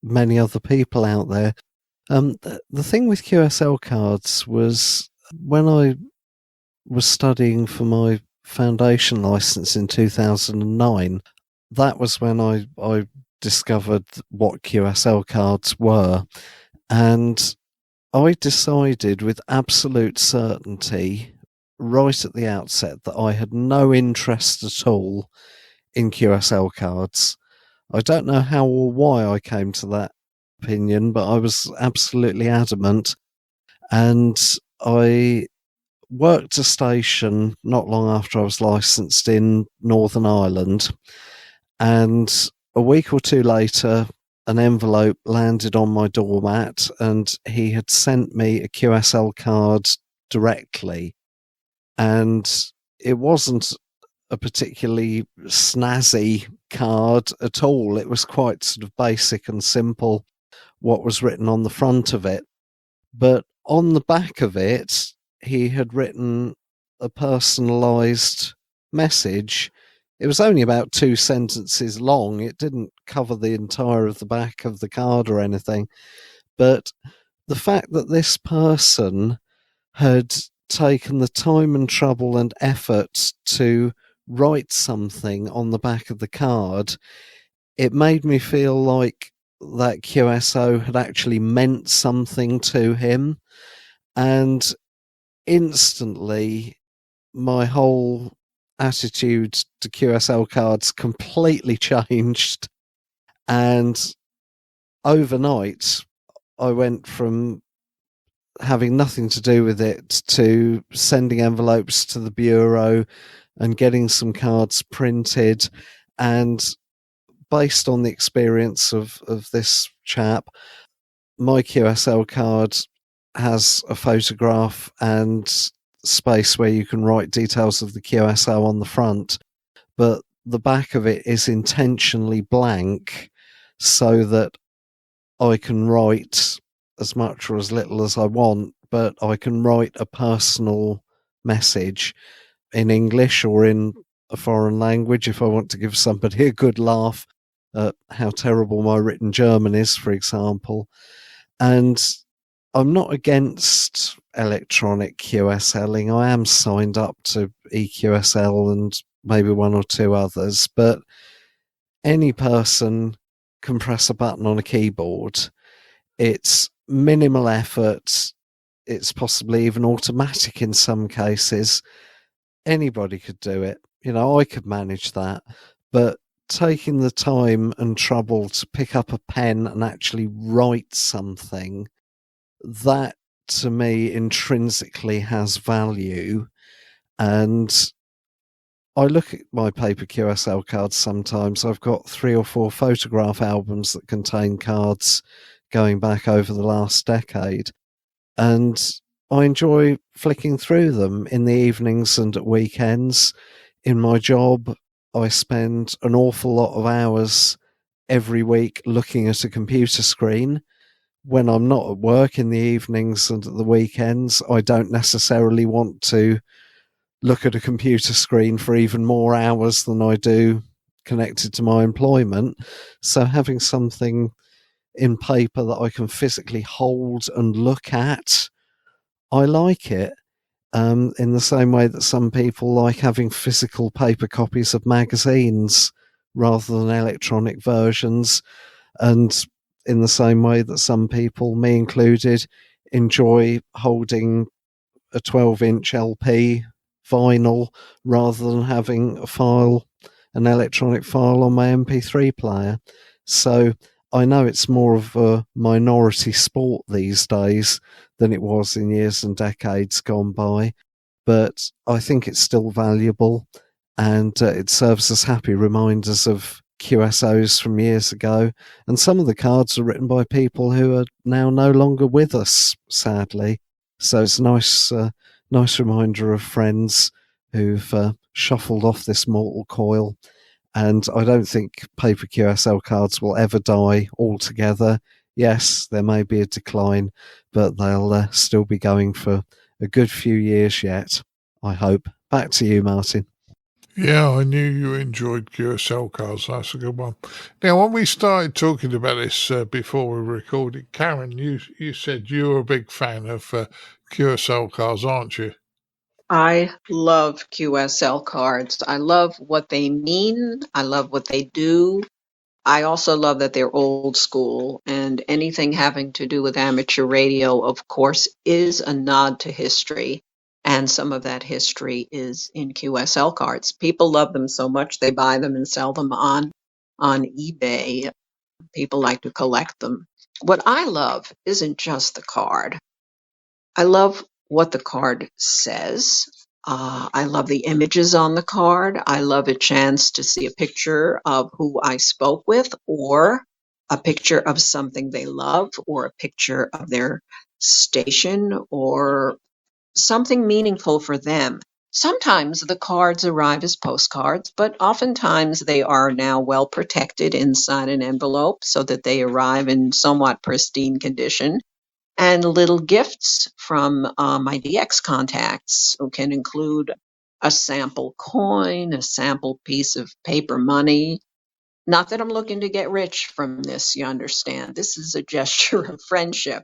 many other people out there. The thing with QSL cards was when I was studying for my foundation license in 2009, that was when I discovered what QSL cards were, and I decided with absolute certainty right at the outset that I had no interest at all in QSL cards. I don't know how or why I came to that opinion, but I was absolutely adamant, and I worked a station not long after I was licensed in Northern Ireland, and a week or two later an envelope landed on my doormat, and he had sent me a QSL card directly, and it wasn't a particularly snazzy card at all. It was quite sort of basic and simple what was written on the front of it, but on the back of it he had written a personalised message. It was only about 2 sentences long. It didn't cover the entire of the back of the card or anything. But the fact that this person had taken the time and trouble and effort to write something on the back of the card, it made me feel like that QSO had actually meant something to him. And instantly my whole attitude to QSL cards completely changed, and overnight I went from having nothing to do with it to sending envelopes to the bureau and getting some cards printed. And based on the experience of this chap, my QSL card has a photograph and space where you can write details of the QSO on the front, but the back of it is intentionally blank so that I can write as much or as little as I want, but I can write a personal message in English or in a foreign language if I want to give somebody a good laugh at how terrible my written German is, for example. And I'm not against electronic QSLing. I am signed up to EQSL and maybe one or two others, but any person can press a button on a keyboard. It's minimal effort. It's possibly even automatic in some cases. Anybody could do it. I could manage that. But taking the time and trouble to pick up a pen and actually write something, that to me intrinsically has value. And I look at my paper QSL cards sometimes. I've got 3 or 4 photograph albums that contain cards going back over the last decade. And I enjoy flicking through them in the evenings and at weekends. In my job, I spend an awful lot of hours every week looking at a computer screen. When I'm not at work in the evenings and at the weekends, I don't necessarily want to look at a computer screen for even more hours than I do connected to my employment. So having something in paper that I can physically hold and look at, I like it. In the same way that some people like having physical paper copies of magazines rather than electronic versions, and in the same way that some people, me included, enjoy holding a 12-inch LP vinyl rather than having an electronic file on my MP3 player. So I know it's more of a minority sport these days than it was in years and decades gone by, but I think it's still valuable, and it serves as happy reminders of QSOs from years ago. And some of the cards are written by people who are now no longer with us, sadly. So it's a nice reminder of friends who've shuffled off this mortal coil. And I don't think paper QSL cards will ever die altogether. Yes, there may be a decline, but they'll still be going for a good few years yet, I hope. Back to you, Martin. Yeah, I knew you enjoyed QSL cards. That's a good one. Now, when we started talking about this before we recorded, Caryn, you said you were a big fan of QSL cards, aren't you? I love QSL cards. I love what they mean. I love what they do. I also love that they're old school, and anything having to do with amateur radio, of course, is a nod to history. And some of that history is in QSL cards. People love them so much they buy them and sell them on eBay. People like to collect them. What I love isn't just the card. I love what the card says. I love the images on the card. I love a chance to see a picture of who I spoke with, or a picture of something they love, or a picture of their station, or something meaningful for them. Sometimes the cards arrive as postcards, but oftentimes they are now well protected inside an envelope so that they arrive in somewhat pristine condition. And little gifts from my DX contacts, who can include a sample coin, a sample piece of paper money. Not that I'm looking to get rich from this, you understand. This is a gesture of friendship.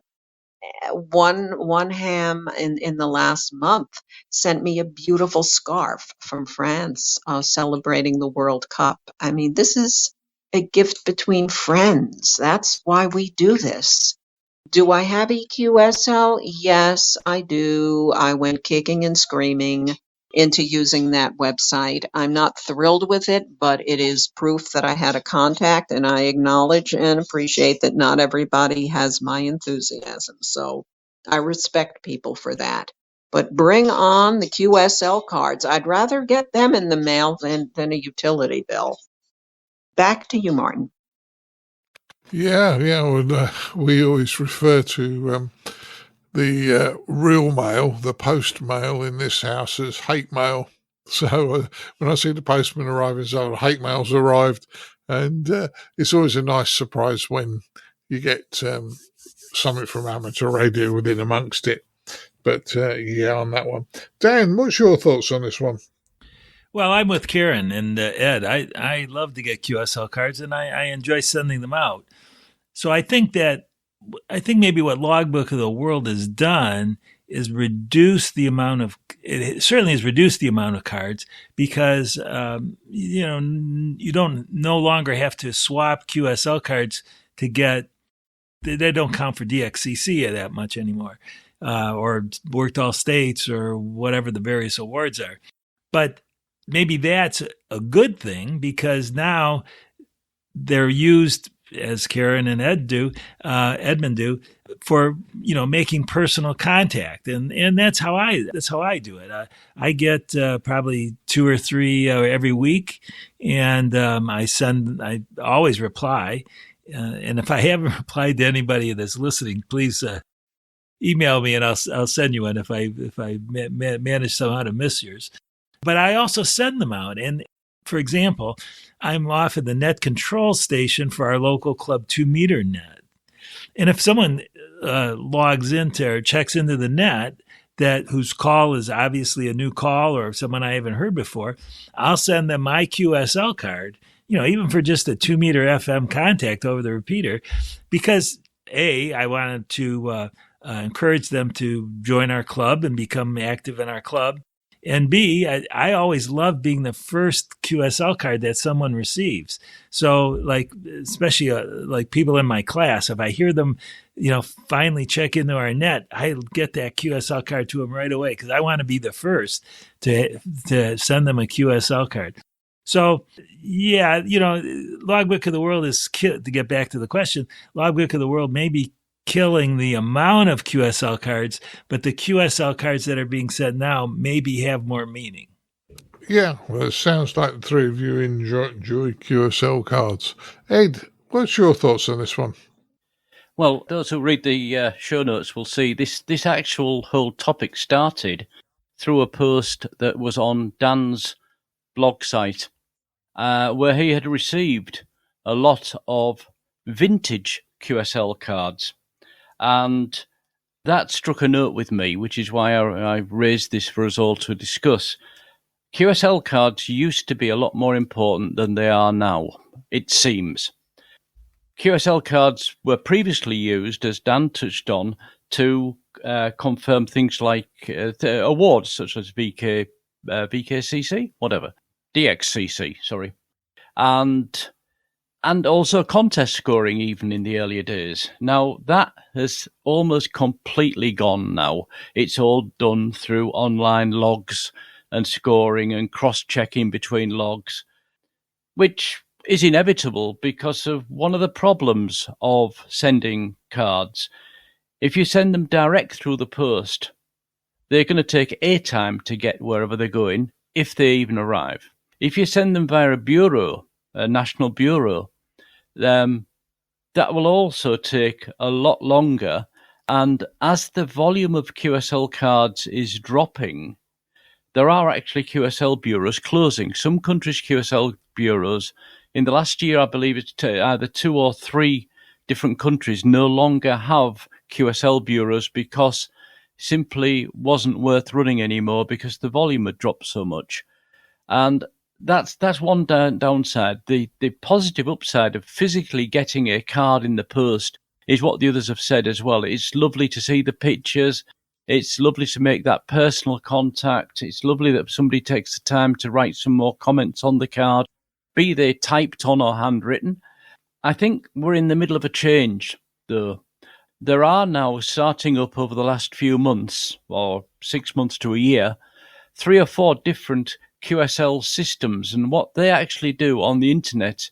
One ham in the last month sent me a beautiful scarf from France celebrating the World Cup. I mean, this is a gift between friends. That's why we do this. Do I have EQSL? Yes, I do. I went kicking and screaming into using that website. I'm not thrilled with it, but it is proof that I had a contact, and I acknowledge and appreciate that not everybody has my enthusiasm. So I respect people for that. But bring on the QSL cards. I'd rather get them in the mail than a utility bill. Back to you, Martin. Yeah. Well, we always refer to the real mail, the post mail in this house, as hate mail. So when I see the postman arriving, so hate mail's arrived, and it's always a nice surprise when you get something from amateur radio within amongst it. But yeah, on that one, Dan, what's your thoughts on this one? Well, I'm with Caryn and Ed. I love to get QSL cards, and I enjoy sending them out. So I think maybe what Logbook of the World has done is reduced the amount of, it certainly has reduced the amount of cards because, you don't no longer have to swap QSL cards to get, they don't count for DXCC that much anymore, or worked all states or whatever the various awards are. But maybe that's a good thing because now they're used, as Caryn and Edmund do, for making personal contact, and that's how I do it. I get probably 2 or 3 every week, and I always reply, and if I haven't replied to anybody that's listening, please email me and I'll send you one if I manage somehow to miss yours. But I also send them out, and for example, I'm off at the net control station for our local Club 2 meter net. And if someone logs into or checks into the net whose call is obviously a new call or someone I haven't heard before, I'll send them my QSL card, even for just a 2 meter FM contact over the repeater, because I wanted to encourage them to join our club and become active in our club. And B, I always love being the first QSL card that someone receives. So, especially like people in my class, if I hear them, finally check into our net, I get that QSL card to them right away because I want to be the first to send them a QSL card. So, yeah, Logbook of the World is, to get back to the question, Logbook of the World may be killing the amount of QSL cards, but the QSL cards that are being sent now maybe have more meaning. Yeah, well, it sounds like the three of you enjoy QSL cards. Ed, what's your thoughts on this one? Well, those who read the show notes will see this actual whole topic started through a post that was on Dan's blog site, where he had received a lot of vintage QSL cards. And that struck a note with me, which is why I raised this for us all to discuss. QSL cards used to be a lot more important than they are now, it seems. QSL cards were previously used, as Dan touched on, to confirm things like awards such as VKCC, whatever, DXCC, sorry. And also contest scoring even in the earlier days. Now, that has almost completely gone now. It's all done through online logs and scoring and cross-checking between logs, which is inevitable because of one of the problems of sending cards. If you send them direct through the post, they're going to take a time to get wherever they're going, if they even arrive. If you send them via a national bureau, that will also take a lot longer. And as the volume of QSL cards is dropping, there are actually QSL bureaus closing. Some countries' QSL bureaus, in the last year, I believe it's either 2 or 3 different countries no longer have QSL bureaus because simply wasn't worth running anymore because the volume had dropped so much. And that's one downside. The positive upside of physically getting a card in the post is what the others have said as well. It's lovely to see the pictures. It's lovely to make that personal contact. It's lovely that somebody takes the time to write some more comments on the card, be they typed on or handwritten. I think we're in the middle of a change, though. There are now, starting up over the last few months, or 6 months to a year, 3 or 4 different QSL systems, and what they actually do on the internet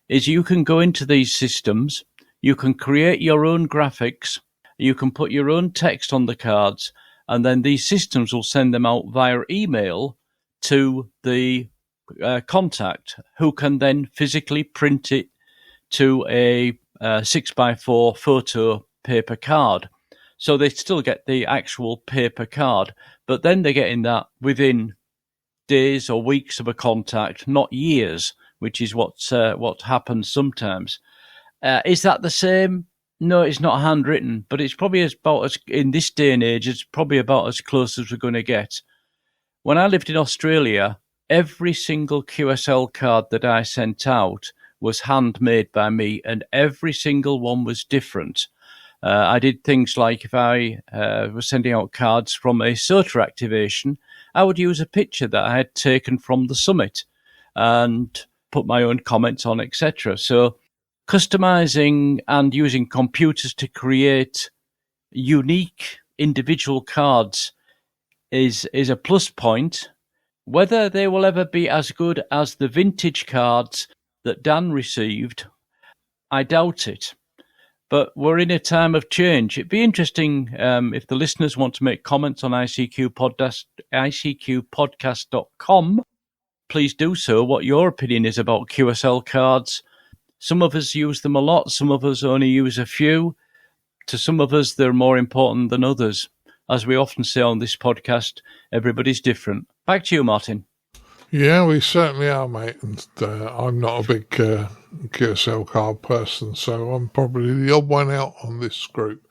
is you can go into these systems, you can create your own graphics, you can put your own text on the cards, and then these systems will send them out via email to the contact, who can then physically print it to a 6x4 photo paper card. So they still get the actual paper card, but then they're getting that within days or weeks of a contact, not years, which is what happens sometimes. Is that the same? No, it's not handwritten, but it's probably in this day and age, it's probably about as close as we're going to get. When I lived in Australia, every single QSL card that I sent out was handmade by me, and every single one was different. I did things like if I was sending out cards from a SOTA activation, I would use a picture that I had taken from the summit and put my own comments on, etc. So customizing and using computers to create unique individual cards is a plus point. Whether they will ever be as good as the vintage cards that Dan received, I doubt it. But we're in a time of change. It'd be interesting if the listeners want to make comments on ICQpodcast.com. Please do so. What your opinion is about QSL cards. Some of us use them a lot. Some of us only use a few. To some of us, they're more important than others. As we often say on this podcast, everybody's different. Back to you, Martin. Yeah, we certainly are, mate. And I'm not a big QSL card person, so I'm probably the odd one out on this group.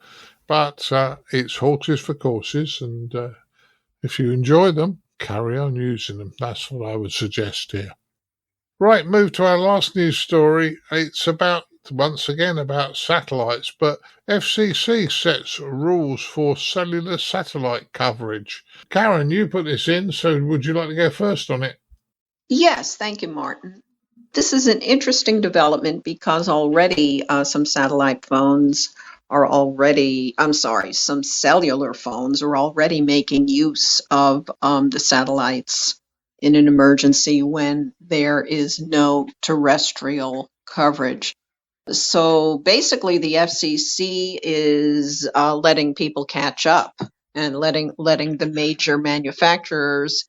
But it's horses for courses, and if you enjoy them, carry on using them. That's what I would suggest here. Right, move to our last news story. It's once again about satellites, but FCC sets rules for cellular satellite coverage. Caryn, you put this in, so would you like to go first on it? Yes, thank you, Martin. This is an interesting development because already some cellular phones are already making use of the satellites in an emergency when there is no terrestrial coverage. So basically, the FCC is letting people catch up and letting the major manufacturers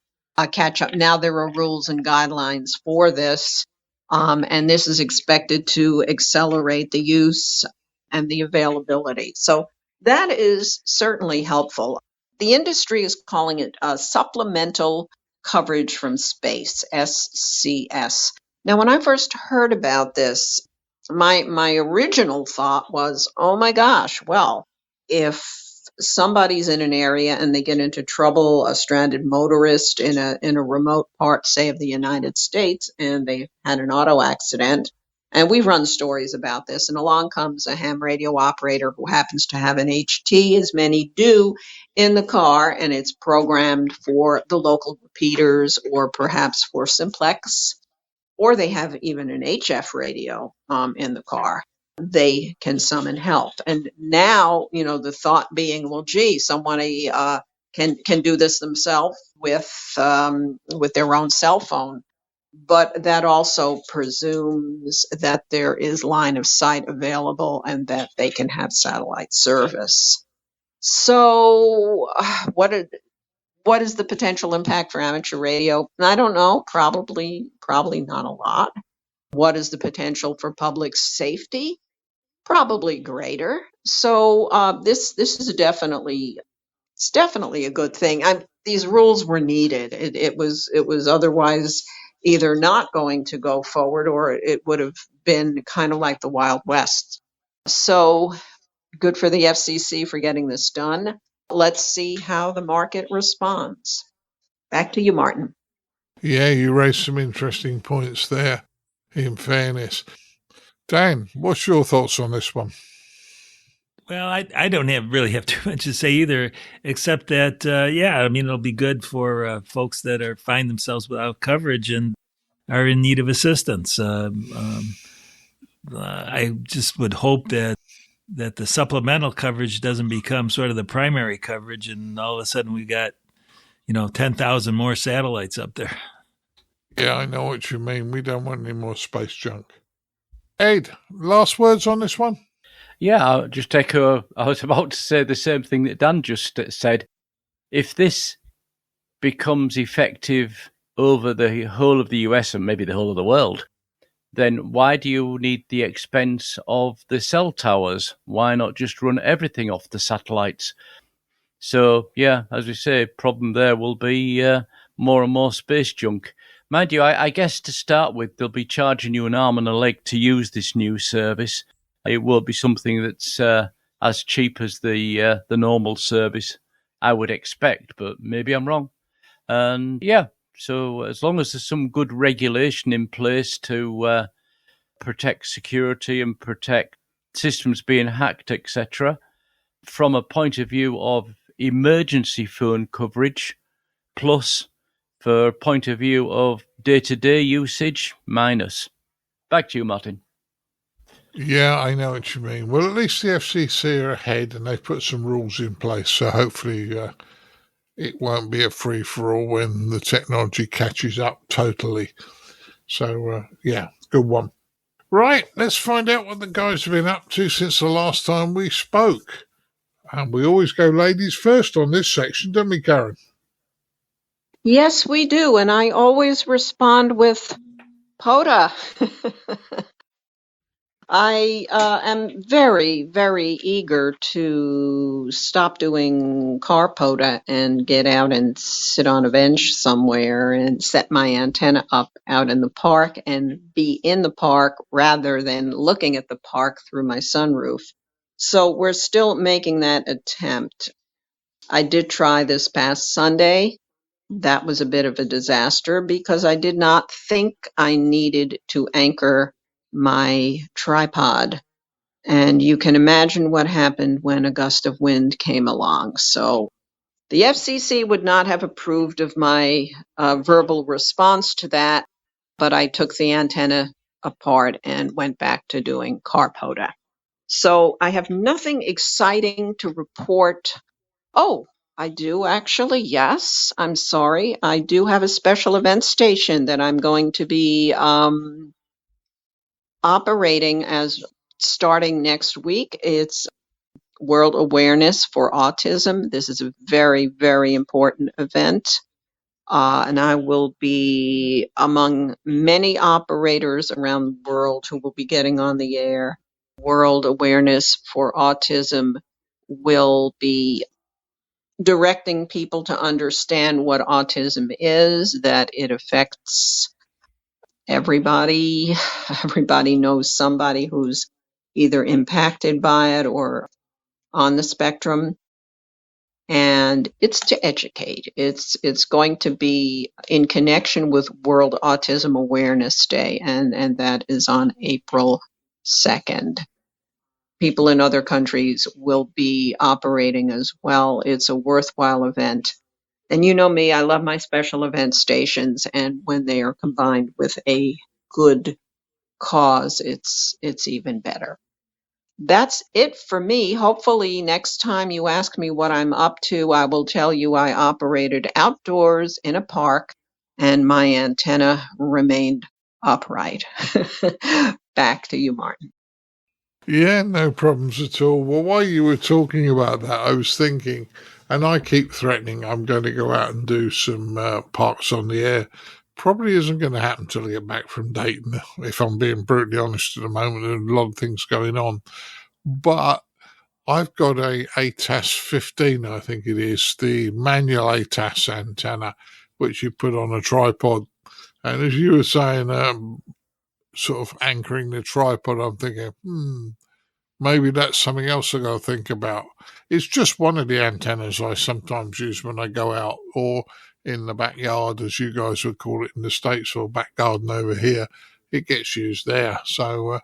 catch up. Now there are rules and guidelines for this, and this is expected to accelerate the use and the availability. So that is certainly helpful. The industry is calling it supplemental coverage from space, SCS. Now, when I first heard about this, my original thought was, oh my gosh, well, if somebody's in an area and they get into trouble, a stranded motorist in a remote part, say, of the United States, and they had an auto accident, and we've run stories about this, and along comes a ham radio operator who happens to have an HT, as many do, in the car, and it's programmed for the local repeaters or perhaps for simplex, or they have even an HF radio in the car. They can summon help. And now, the thought being, well, gee, somebody can do this themselves with their own cell phone. But that also presumes that there is line of sight available and that they can have satellite service. So what is the potential impact for amateur radio? I don't know. Probably not a lot. What is the potential for public safety? Probably greater. So this is definitely a good thing. These rules were needed. It was otherwise either not going to go forward, or it would have been kind of like the Wild West. So good for the FCC for getting this done. Let's see how the market responds. Back to you, Martin. Yeah, you raised some interesting points there, in fairness. Dan, what's your thoughts on this one? Well, I don't really have too much to say either, except that, it'll be good for folks that find themselves without coverage and are in need of assistance. I just would hope that the supplemental coverage doesn't become sort of the primary coverage, and all of a sudden we got, 10,000 more satellites up there. Yeah, I know what you mean. We don't want any more space junk. Ed, last words on this one? Yeah, I'll just echo. I was about to say the same thing that Dan just said. If this becomes effective over the whole of the US and maybe the whole of the world, then why do you need the expense of the cell towers? Why not just run everything off the satellites? So, yeah, as we say, problem there will be more and more space junk. Mind you, I guess to start with, they'll be charging you an arm and a leg to use this new service. It won't be something that's as cheap as the normal service, I would expect, but maybe I'm wrong. And yeah, so as long as there's some good regulation in place to protect security and protect systems being hacked, etc., from a point of view of emergency phone coverage, plus for a point of view of day-to-day usage, minus. Back to you, Martin. Yeah, I know what you mean. Well, at least the FCC are ahead and they've put some rules in place, so hopefully it won't be a free-for-all when the technology catches up totally. So, yeah, good one. Right, let's find out what the guys have been up to since the last time we spoke. And we always go ladies first on this section, don't we, Caryn? Yes, we do, and I always respond with POTA. I am very, very eager to stop doing car POTA and get out and sit on a bench somewhere and set my antenna up out in the park and be in the park rather than looking at the park through my sunroof. So we're still making that attempt. I did try this past Sunday. That was a bit of a disaster because I did not think I needed to anchor my tripod. And you can imagine what happened when a gust of wind came along. So the FCC would not have approved of my verbal response to that, but I took the antenna apart and went back to doing car POTA. So I have nothing exciting to report. Oh, I do actually, yes. I'm sorry. I do have a special event station that I'm going to be operating as starting next week. It's World Awareness for Autism. This is a very, very important event. And I will be among many operators around the world who will be getting on the air. World Awareness for Autism will be directing people to understand what autism is, that it affects everybody. Everybody knows somebody who's either impacted by it or on the spectrum. And it's to educate. It's going to be in connection with World Autism Awareness Day, and that is on April 2nd. People in other countries will be operating as well. It's a worthwhile event. And you know me, I love my special event stations, and when they are combined with a good cause, it's even better. That's it for me. Hopefully next time you ask me what I'm up to, I will tell you I operated outdoors in a park and my antenna remained upright. Back to you, Martin. Yeah, no problems at all. Well, while you were talking about that, I was thinking, and I keep threatening I'm going to go out and do some parks on the air. Probably isn't going to happen until I get back from Dayton, if I'm being brutally honest at the moment. There's a lot of things going on. But I've got a ATAS 15, I think it is, the manual ATAS antenna, which you put on a tripod. And as you were saying, sort of anchoring the tripod, I'm thinking, maybe that's something else I got to think about. It's just one of the antennas I sometimes use when I go out or in the backyard, as you guys would call it in the States, or back garden over here. It gets used there. So,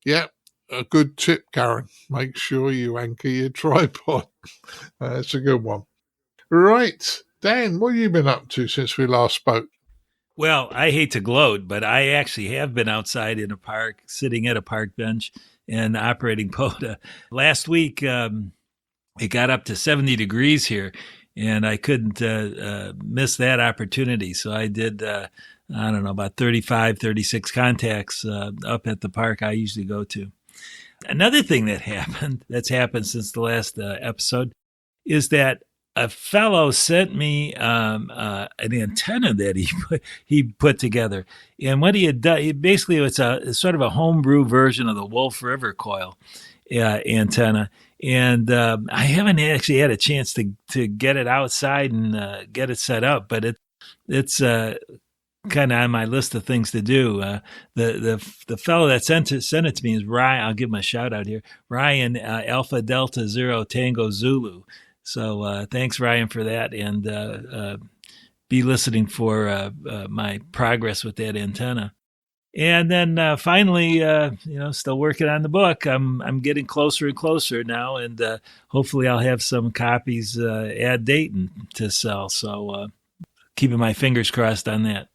yeah, a good tip, Caryn. Make sure you anchor your tripod. That's a good one. Right. Dan, what have you been up to since we last spoke? Well, I hate to gloat, but I actually have been outside in a park, sitting at a park bench and operating POTA. Last week, it got up to 70 degrees here, and I couldn't miss that opportunity. So I did, about 35, 36 contacts up at the park I usually go to. Another thing that's happened since the last episode, is that a fellow sent me an antenna that he put together, and what he had done, basically, it's sort of a homebrew version of the Wolf River coil antenna, and I haven't actually had a chance to get it outside and get it set up, but it's kind of on my list of things to do. The fellow that sent it to me is Ryan. I'll give him a shout out here, Ryan Alpha Delta Zero Tango Zulu. So thanks, Ryan, for that, and be listening for my progress with that antenna. And then finally, still working on the book. I'm getting closer and closer now, and hopefully I'll have some copies at Dayton to sell. So keeping my fingers crossed on that.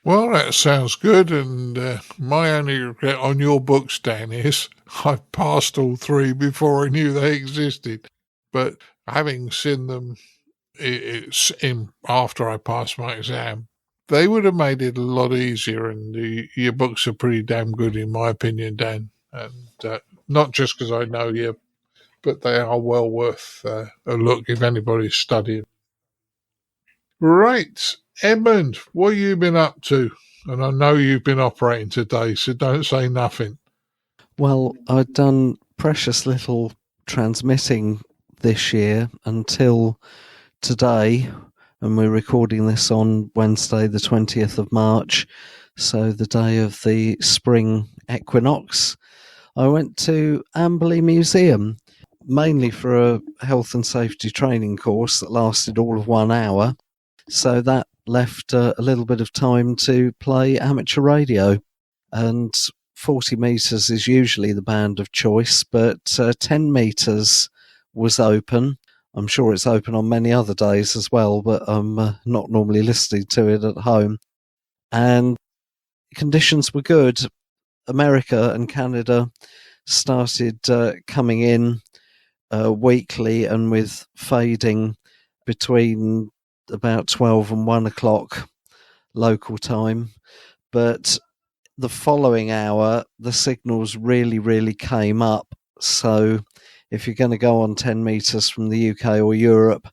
Well, that sounds good. And my only regret on your books, Dan, is I passed all three before I knew they existed. But having seen them after I passed my exam, they would have made it a lot easier, and your books are pretty damn good, in my opinion, Dan. And not just because I know you, but they are well worth a look if anybody's studying. Right, Edmund, what have you been up to? And I know you've been operating today, so don't say nothing. Well, I'd done precious little transmitting this year until today, and we're recording this on Wednesday, the 20th of March, so the day of the spring equinox. I went to Amberley Museum, mainly for a health and safety training course that lasted all of 1 hour, so that left a little bit of time to play amateur radio, and 40 metres is usually the band of choice, but 10 metres was open. I'm sure it's open on many other days as well, but I'm not normally listening to it at home. And conditions were good. America and Canada started coming in weekly and with fading between about 12 and 1 o'clock local time. But the following hour, the signals really, really came up. So if you're going to go on 10 metres from the UK or Europe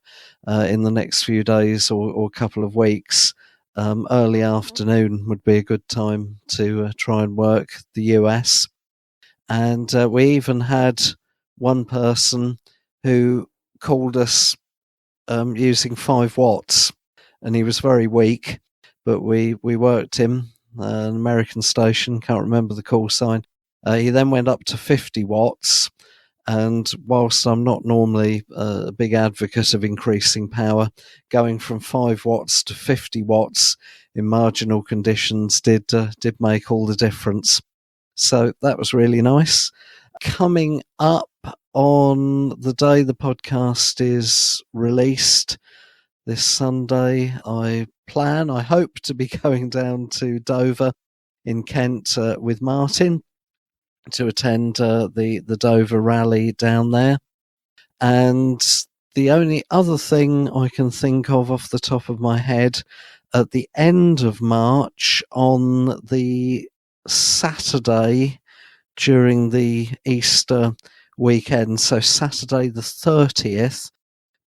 in the next few days or couple of weeks, early afternoon would be a good time to try and work the US. And we even had one person who called us using 5 watts, and he was very weak, but we worked him, an American station, can't remember the call sign. He then went up to 50 watts. And whilst I'm not normally a big advocate of increasing power, going from 5 watts to 50 watts in marginal conditions did make all the difference. So that was really nice. Coming up on the day the podcast is released, this Sunday, I hope to be going down to Dover in Kent with Martin to attend the Dover rally down there. And the only other thing I can think of off the top of my head, at the end of March, on the Saturday during the Easter weekend, so Saturday the 30th,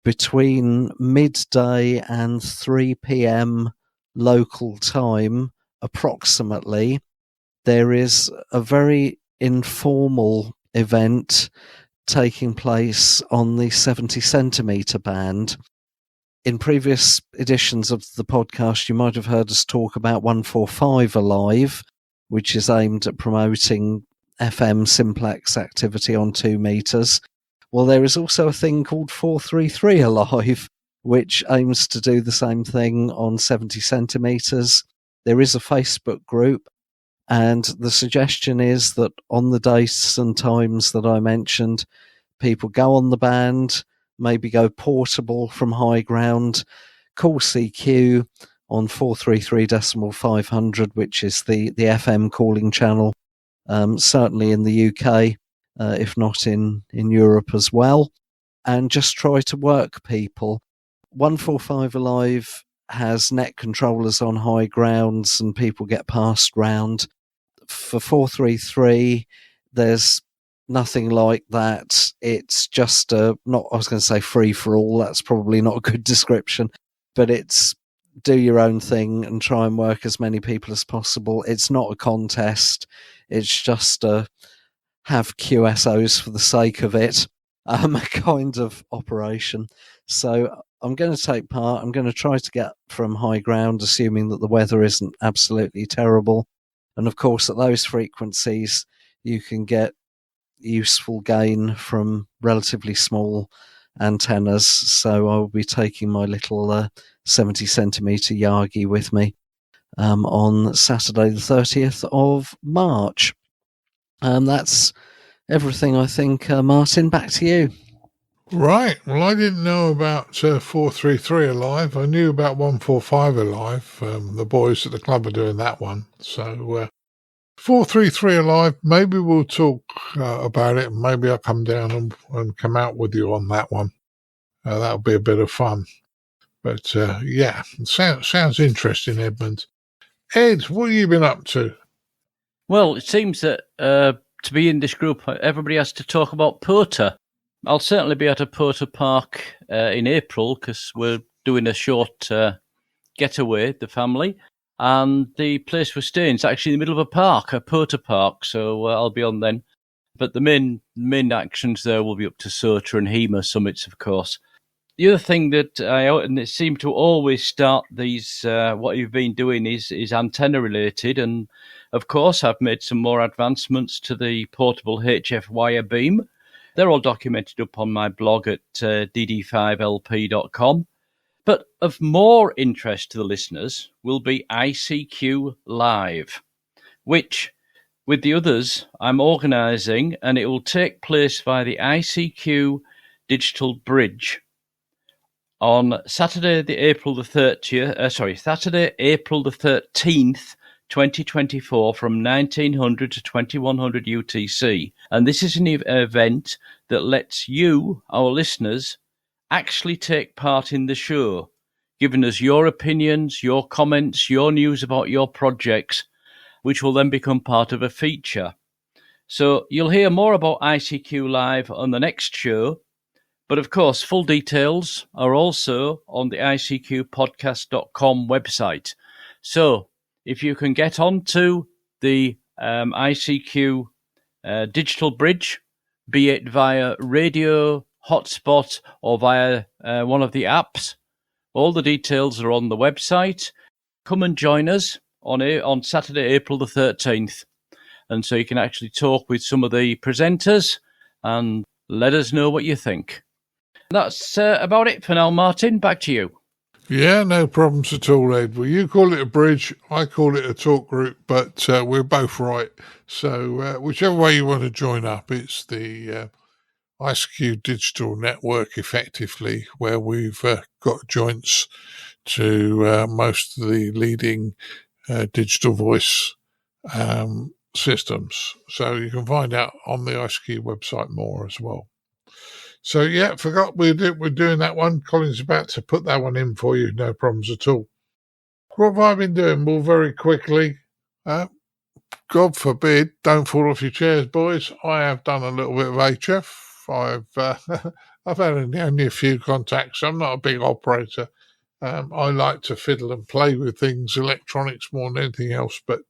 between midday and 3 p.m. local time, approximately, there is a very informal event taking place on the 70 centimetre band. In previous editions of the podcast, you might have heard us talk about 145 Alive, which is aimed at promoting FM simplex activity on 2 metres. Well, there is also a thing called 433 Alive, which aims to do the same thing on 70 centimetres. There is a Facebook group, and the suggestion is that on the dates and times that I mentioned, people go on the band, maybe go portable from high ground, call CQ on 433.500, which is the FM calling channel, certainly in the UK, if not in Europe as well, and just try to work people. 145 Alive has net controllers on high grounds and people get passed round. For 433, there's nothing like that. It's just I was going to say free for all. That's probably not a good description, but it's do your own thing and try and work as many people as possible. It's not a contest. It's just have QSOs for the sake of it, a kind of operation. So I'm going to take part. I'm going to try to get from high ground, assuming that the weather isn't absolutely terrible. And of course, at those frequencies, you can get useful gain from relatively small antennas. So I'll be taking my little 70 centimetre Yagi with me. on Saturday the 30th of March. That's everything, I think. Martin, back to you. Right. Well, I didn't know about 433 Alive. I knew about 145 Alive. The boys at the club are doing that one. So 433 Alive, maybe we'll talk about it. Maybe I'll come down and come out with you on that one. That'll be a bit of fun. But yeah, sounds interesting, Edmund. Ed, what have you been up to? Well, it seems that to be in this group, everybody has to talk about Porter. I'll certainly be at a Porter Park in April because we're doing a short getaway, the family. And the place we're staying is actually in the middle of a park, a Porter Park, so I'll be on then. But the main actions there will be up to SOTA and HEMA summits, of course. The other thing that and it seemed to always start these, what you've been doing is antenna related. And of course, I've made some more advancements to the portable HF wire beam. They're all documented up on my blog at dd5lp.com. But of more interest to the listeners will be ICQ Live, which, with the others, I'm organising, and it will take place via the ICQ Digital Bridge on Saturday, April the 13th, 2024, from 1900 to 2100 UTC. And this is an event that lets you, our listeners, actually take part in the show, giving us your opinions, your comments, your news about your projects, which will then become part of a feature. So you'll hear more about ICQ Live on the next show. But of course, full details are also on the ICQpodcast.com website. So if you can get onto the ICQ digital bridge, be it via radio, hotspot, or via one of the apps, all the details are on the website. Come and join us on Saturday, April the 13th. And so you can actually talk with some of the presenters and let us know what you think. That's about it for now, Martin. Back to you. Yeah, no problems at all, Ed. Well, you call it a bridge, I call it a talk group, but we're both right. So whichever way you want to join up, it's the ICQ Digital Network, effectively, where we've got joints to most of the leading digital voice systems. So you can find out on the ICQ website more as well. So, yeah, forgot we're doing that one. Colin's about to put that one in for you. No problems at all. What have I been doing? Well, very quickly, God forbid, don't fall off your chairs, boys. I have done a little bit of HF. I've had only a few contacts. I'm not a big operator. I like to fiddle and play with things, electronics more than anything else. But,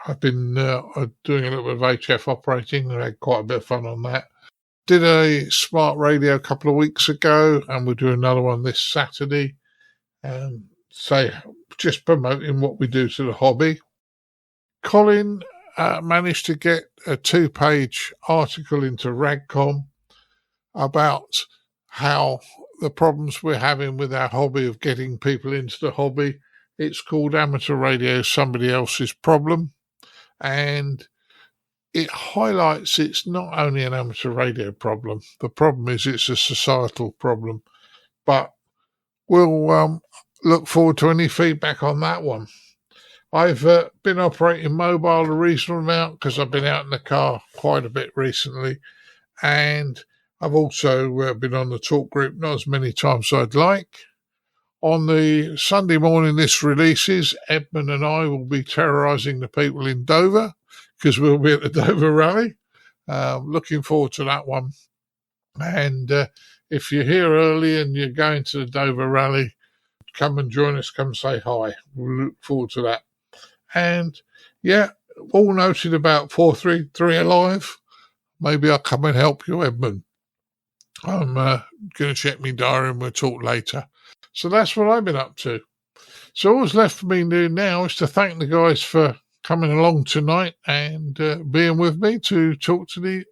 I've been doing a little bit of HF operating. I had quite a bit of fun on that. Did a smart radio a couple of weeks ago, and we'll do another one this Saturday. Just promoting what we do to the hobby. Colin managed to get a 2-page article into Ragcom about how the problems we're having with our hobby of getting people into the hobby. It's called Amateur Radio Somebody Else's Problem. And it highlights it's not only an amateur radio problem. The problem is it's a societal problem. But we'll look forward to any feedback on that one. I've been operating mobile a reasonable amount because I've been out in the car quite a bit recently. And I've also been on the talk group not as many times as I'd like. On the Sunday morning this releases, Edmund and I will be terrorising the people in Dover because we'll be at the Dover Rally. Looking forward to that one. And if you're here early and you're going to the Dover Rally, come and join us, come say hi. We'll look forward to that. And, yeah, all noted about 433 Alive. Maybe I'll come and help you, Edmund. I'm going to check my diary and we'll talk later. So that's what I've been up to. So all that's left for me to do now is to thank the guys for coming along tonight and being with me to talk to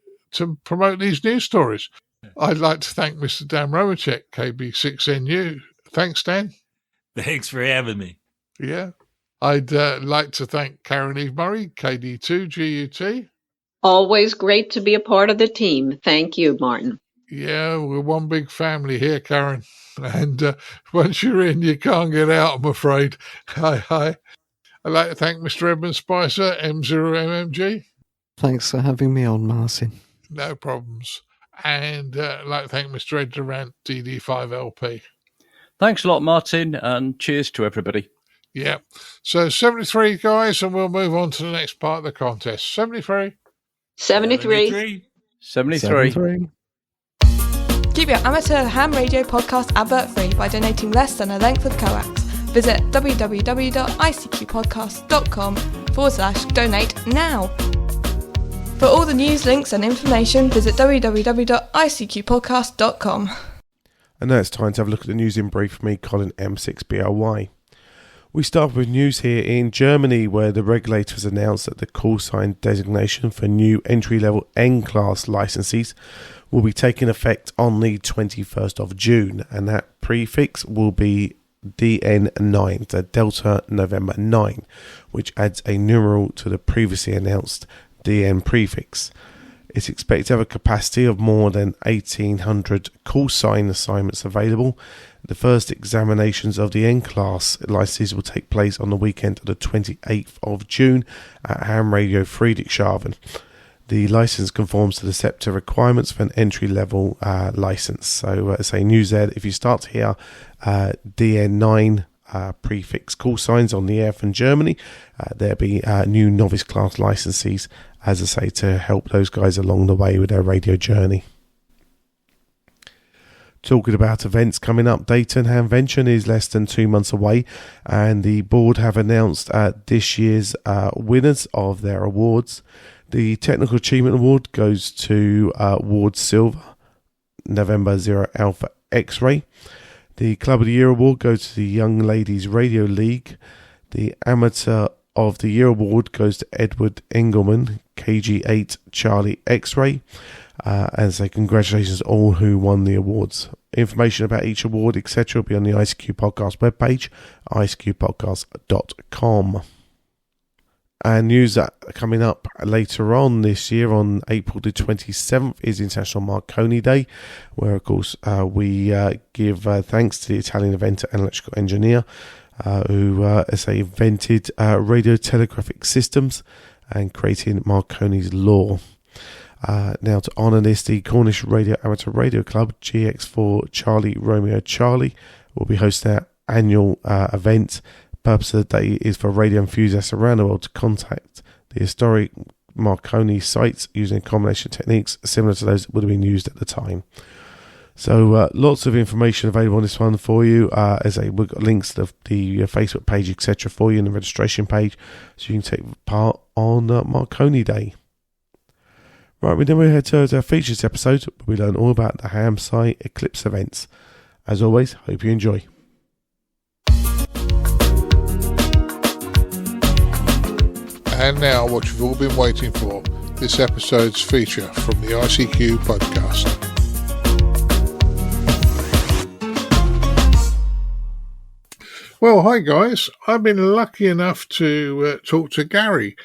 promote these news stories. I'd like to thank Mr. Dan Romanchik KB6NU. Thanks, Dan. Thanks for having me. Yeah. I'd like to thank Caryn Eve Murray KD2GUT. Always great to be a part of the team. Thank you, Martin. Yeah, we're one big family here, Caryn. And once you're in, you can't get out, I'm afraid. Hi. I'd like to thank Mr. Edmund Spicer M0MNG. Thanks for having me on, Martin. No problems. And I'd like to thank Mr. Ed Durrant DD5LP. Thanks a lot, Martin, and cheers to everybody. Yeah. So 73, guys, and we'll move on to the next part of the contest. 73. 73. 73. Keep your amateur ham radio podcast advert free by donating less than a length of coax. Visit www.icqpodcast.com/donate now. For all the news, links and information, visit www.icqpodcast.com. And now it's time to have a look at the news in brief from me, Colin M6BLY. We start with news here in Germany, where the regulators announced that the call sign designation for new entry-level N-class licensees will be taking effect on the 21st of June, and that prefix will be DN9, the Delta November 9, which adds a numeral to the previously announced DN prefix. It's expected to have a capacity of more than 1,800 call sign assignments available. The first examinations of the N-class licenses will take place on the weekend of the 28th of June at Ham Radio Friedrichshafen. The license conforms to the SEPTA requirements for an entry-level license. So, say News Ed, if you start to hear DN9 prefix call signs on the air from Germany, there'll be new novice class licensees, as I say, to help those guys along the way with their radio journey. Talking about events coming up, Dayton Hamvention is less than 2 months away, and the board have announced this year's winners of their awards. The Technical Achievement Award goes to Ward Silver, November 0 Alpha X-Ray. The Club of the Year Award goes to the Young Ladies Radio League. The Amateur of the Year Award goes to Edward Engelman, KG8 Charlie X-Ray. And say congratulations to all who won the awards. Information about each award, etc. will be on the ICQ Podcast webpage, icqpodcast.com. And news that coming up later on this year, on April the 27th, is International Marconi Day, where, of course, we give thanks to the Italian inventor and electrical engineer who, as they invented radio telegraphic systems and creating Marconi's law. Now, to honour this, the Cornish Radio Amateur Radio Club, GX4 Charlie Romeo Charlie, will be hosting their annual event. The purpose of the day is for radio enthusiasts around the world to contact the historic Marconi sites using a combination of techniques similar to those that would have been used at the time. So lots of information available on this one for you. As we've got links to the Facebook page, etc. for you, and the registration page, so you can take part on Marconi Day. Right, then we head to our features episode, where we learn all about the HamSCI Eclipse events. As always, hope you enjoy. And now, what you've all been waiting for, this episode's feature from the ICQ podcast. Well, hi guys. I've been lucky enough to talk to Gary,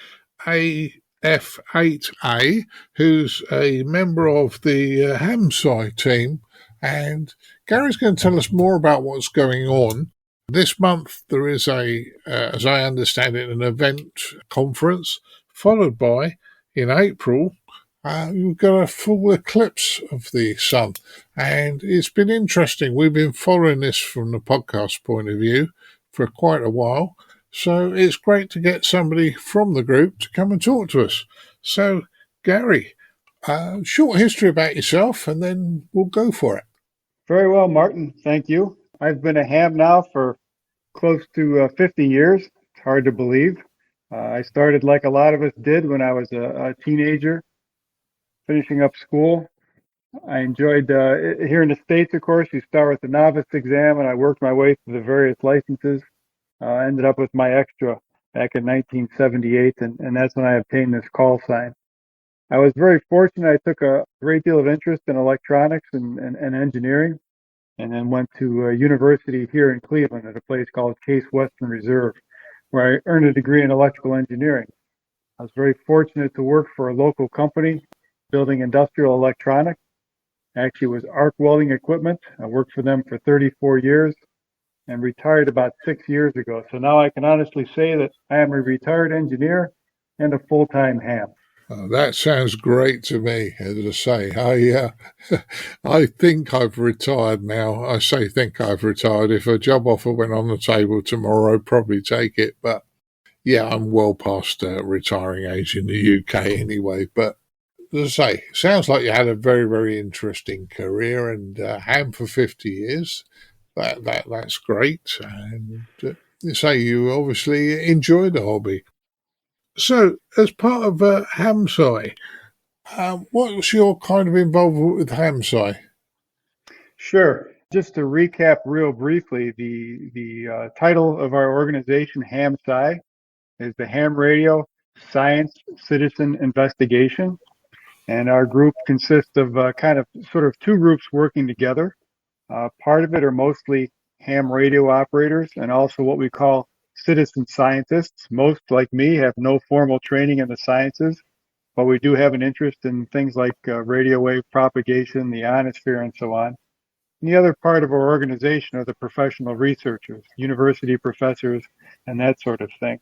F8A, who's a member of the HamSCI team, and Gary's going to tell us more about what's going on. This month there is as I understand it, an event conference, followed by, in April, we've got a full eclipse of the sun, and it's been interesting. We've been following this from the podcast point of view for quite a while. So it's great to get somebody from the group to come and talk to us. So, Gary, short history about yourself, and then we'll go for it. Very well, Martin. Thank you. I've been a ham now for close to 50 years. It's hard to believe. I started like a lot of us did when I was a teenager, finishing up school. I enjoyed, here in the States, of course, you start with the novice exam, and I worked my way through the various licenses. I ended up with my extra back in 1978, and that's when I obtained this call sign. I was very fortunate. I took a great deal of interest in electronics and engineering. and then went to a university here in Cleveland at a place called Case Western Reserve, where I earned a degree in electrical engineering. I was very fortunate to work for a local company building industrial electronics. Actually, it was arc welding equipment. I worked for them for 34 years and retired about 6 years ago. So now I can honestly say that I am a retired engineer and a full-time ham. That sounds great to me. As I say, I think I've retired now. I say think I've retired. If a job offer went on the table tomorrow, I'd probably take it. But yeah, I'm well past retiring age in the UK anyway. But as I say, sounds like you had a very, very interesting career, and ham for 50 years. That's great. And you say you obviously enjoy the hobby. So, as part of HamSCI, what's your kind of involvement with HamSCI? Sure. Just to recap real briefly, the title of our organization, HamSCI, is the Ham Radio Science Citizen Investigation. And our group consists of sort of two groups working together. Part of it are mostly ham radio operators and also what we call citizen scientists. Most, like me, have no formal training in the sciences, but we do have an interest in things like radio wave propagation, the ionosphere, and so on. And the other part of our organization are the professional researchers, university professors, and that sort of thing.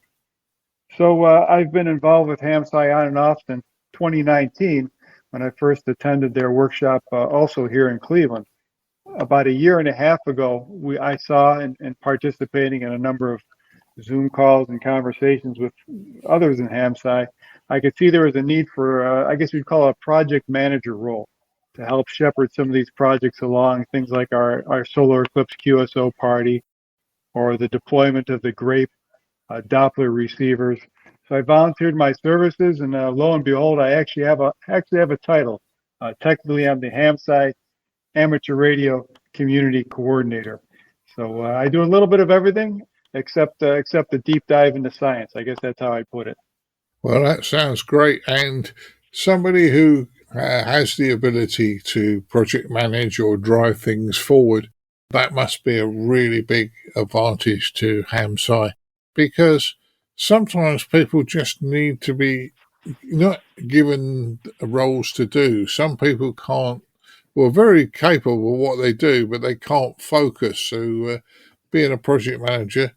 So I've been involved with HamSCI on and off since 2019 when I first attended their workshop also here in Cleveland. About a year and a half ago, I saw and participating in a number of Zoom calls and conversations with others in HamSCI, I could see there was a need for, I guess you'd call it a project manager role to help shepherd some of these projects along, things like our Solar Eclipse QSO party or the deployment of the GRAPE Doppler receivers. So I volunteered my services, and lo and behold, I actually have a title. Technically, I'm the HamSCI Amateur Radio Community Coordinator. So I do a little bit of everything except the deep dive into science. I guess that's how I put it. Well, that sounds great. And somebody who has the ability to project manage or drive things forward, that must be a really big advantage to HamSCI, because sometimes people just need to be not given roles to do. Some people can't, well, very capable of what they do, but they can't focus. So being a project manager,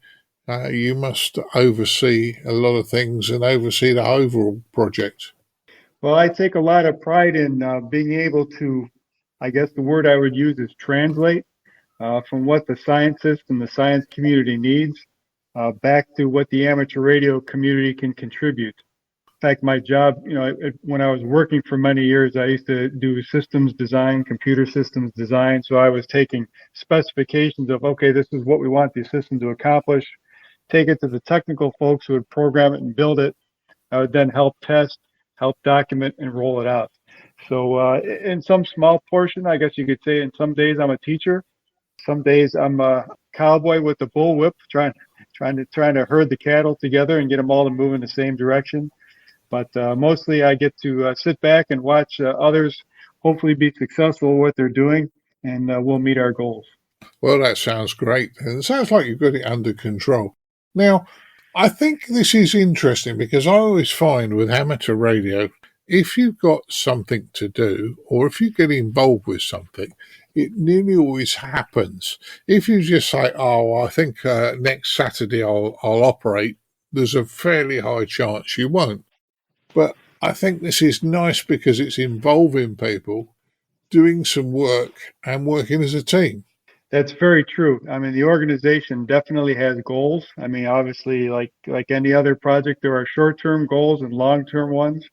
you must oversee a lot of things and oversee the overall project. Well, I take a lot of pride in being able to, I guess the word I would use is translate from what the scientists and the science community needs back to what the amateur radio community can contribute. In fact, my job, when I was working for many years, I used to do systems design, computer systems design. So I was taking specifications of, okay, this is what we want the system to accomplish, take it to the technical folks who would program it and build it. I would then help test, help document, and roll it out. So in some small portion, I guess you could say, in some days I'm a teacher. Some days I'm a cowboy with the bullwhip, trying to herd the cattle together and get them all to move in the same direction. But mostly I get to sit back and watch others hopefully be successful in what they're doing, and we'll meet our goals. Well, that sounds great. And it sounds like you've got it under control. Now, I think this is interesting because I always find with amateur radio, if you've got something to do or if you get involved with something, it nearly always happens. If you just say, oh, I think next Saturday I'll operate, there's a fairly high chance you won't. But I think this is nice because it's involving people, doing some work and working as a team. That's very true. I mean, the organization definitely has goals. I mean, obviously, like any other project, there are short-term goals and long-term ones.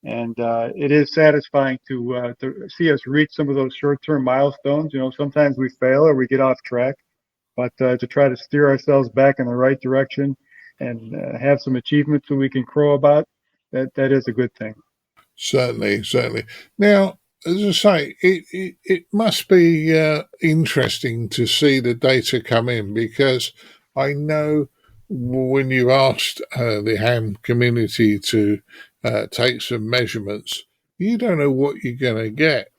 And it is satisfying to see us reach some of those short-term milestones. Sometimes we fail or we get off track, but to try to steer ourselves back in the right direction and have some achievements that we can crow about, that is a good thing. Certainly. Now, as I say, it must be interesting to see the data come in, because I know when you asked the ham community to take some measurements, you don't know what you're going to get.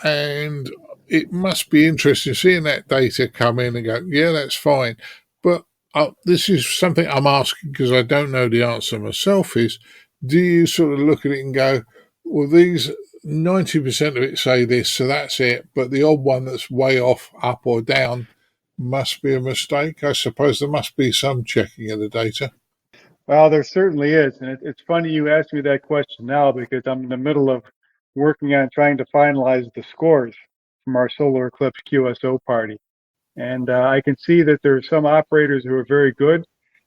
And it must be interesting seeing that data come in and go, yeah, that's fine. But this is something I'm asking because I don't know the answer myself is, do you sort of look at it and go, well, these 90% of it say this, so that's it, but the odd one that's way off, up or down, must be a mistake? I suppose there must be some checking of the data. Well, there certainly is. And it's funny you asked me that question now because I'm in the middle of working on trying to finalize the scores from our solar eclipse QSO party. And I can see that there are some operators who are very good.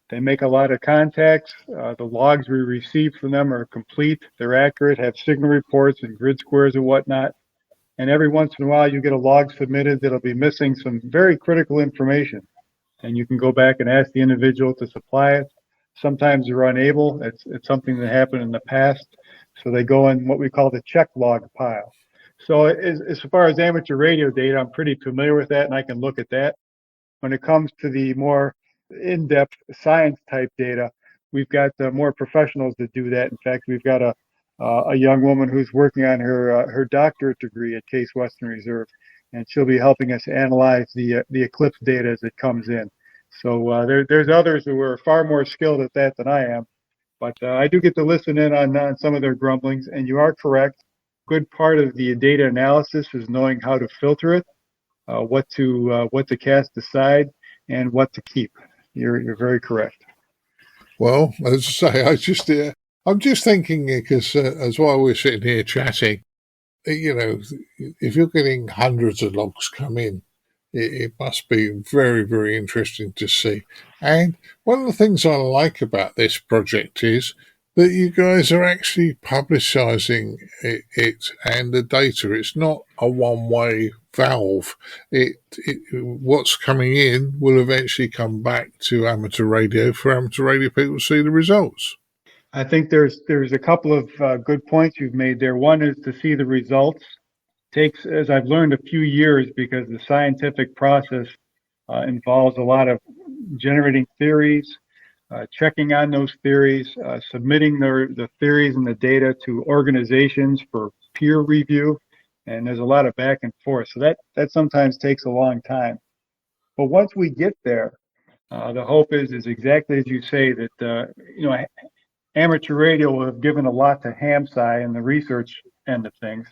They make a lot of contacts. The logs we receive from them are complete. They're accurate, have signal reports and grid squares and whatnot. And every once in a while, you get a log submitted that'll be missing some very critical information. And you can go back and ask the individual to supply it. Sometimes they're unable. It's something that happened in the past. So they go in what we call the check log pile. So as far as amateur radio data, I'm pretty familiar with that, and I can look at that. When it comes to the more in-depth science type data, we've got more professionals that do that. In fact, we've got a young woman who's working on her doctorate degree at Case Western Reserve, and she'll be helping us analyze the eclipse data as it comes in. So there's others who are far more skilled at that than I am, but I do get to listen in on some of their grumblings. And you are correct. Good part of the data analysis is knowing how to filter it, what to cast aside, and what to keep. You're very correct. Well, as I say, I'm just thinking because as while we're sitting here chatting, if you're getting hundreds of logs come in, it must be very, very interesting to see. And one of the things I like about this project is that you guys are actually publicizing it and the data. It's not a one-way valve. What's coming in will eventually come back to amateur radio for amateur radio people to see the results. I think there's a couple of good points you've made there. One is to see the results. Takes, as I've learned, a few years because the scientific process involves a lot of generating theories, checking on those theories, submitting the theories and the data to organizations for peer review, and there's a lot of back and forth. So that sometimes takes a long time. But once we get there, the hope is exactly as you say that amateur radio will have given a lot to HamSCI and the research end of things.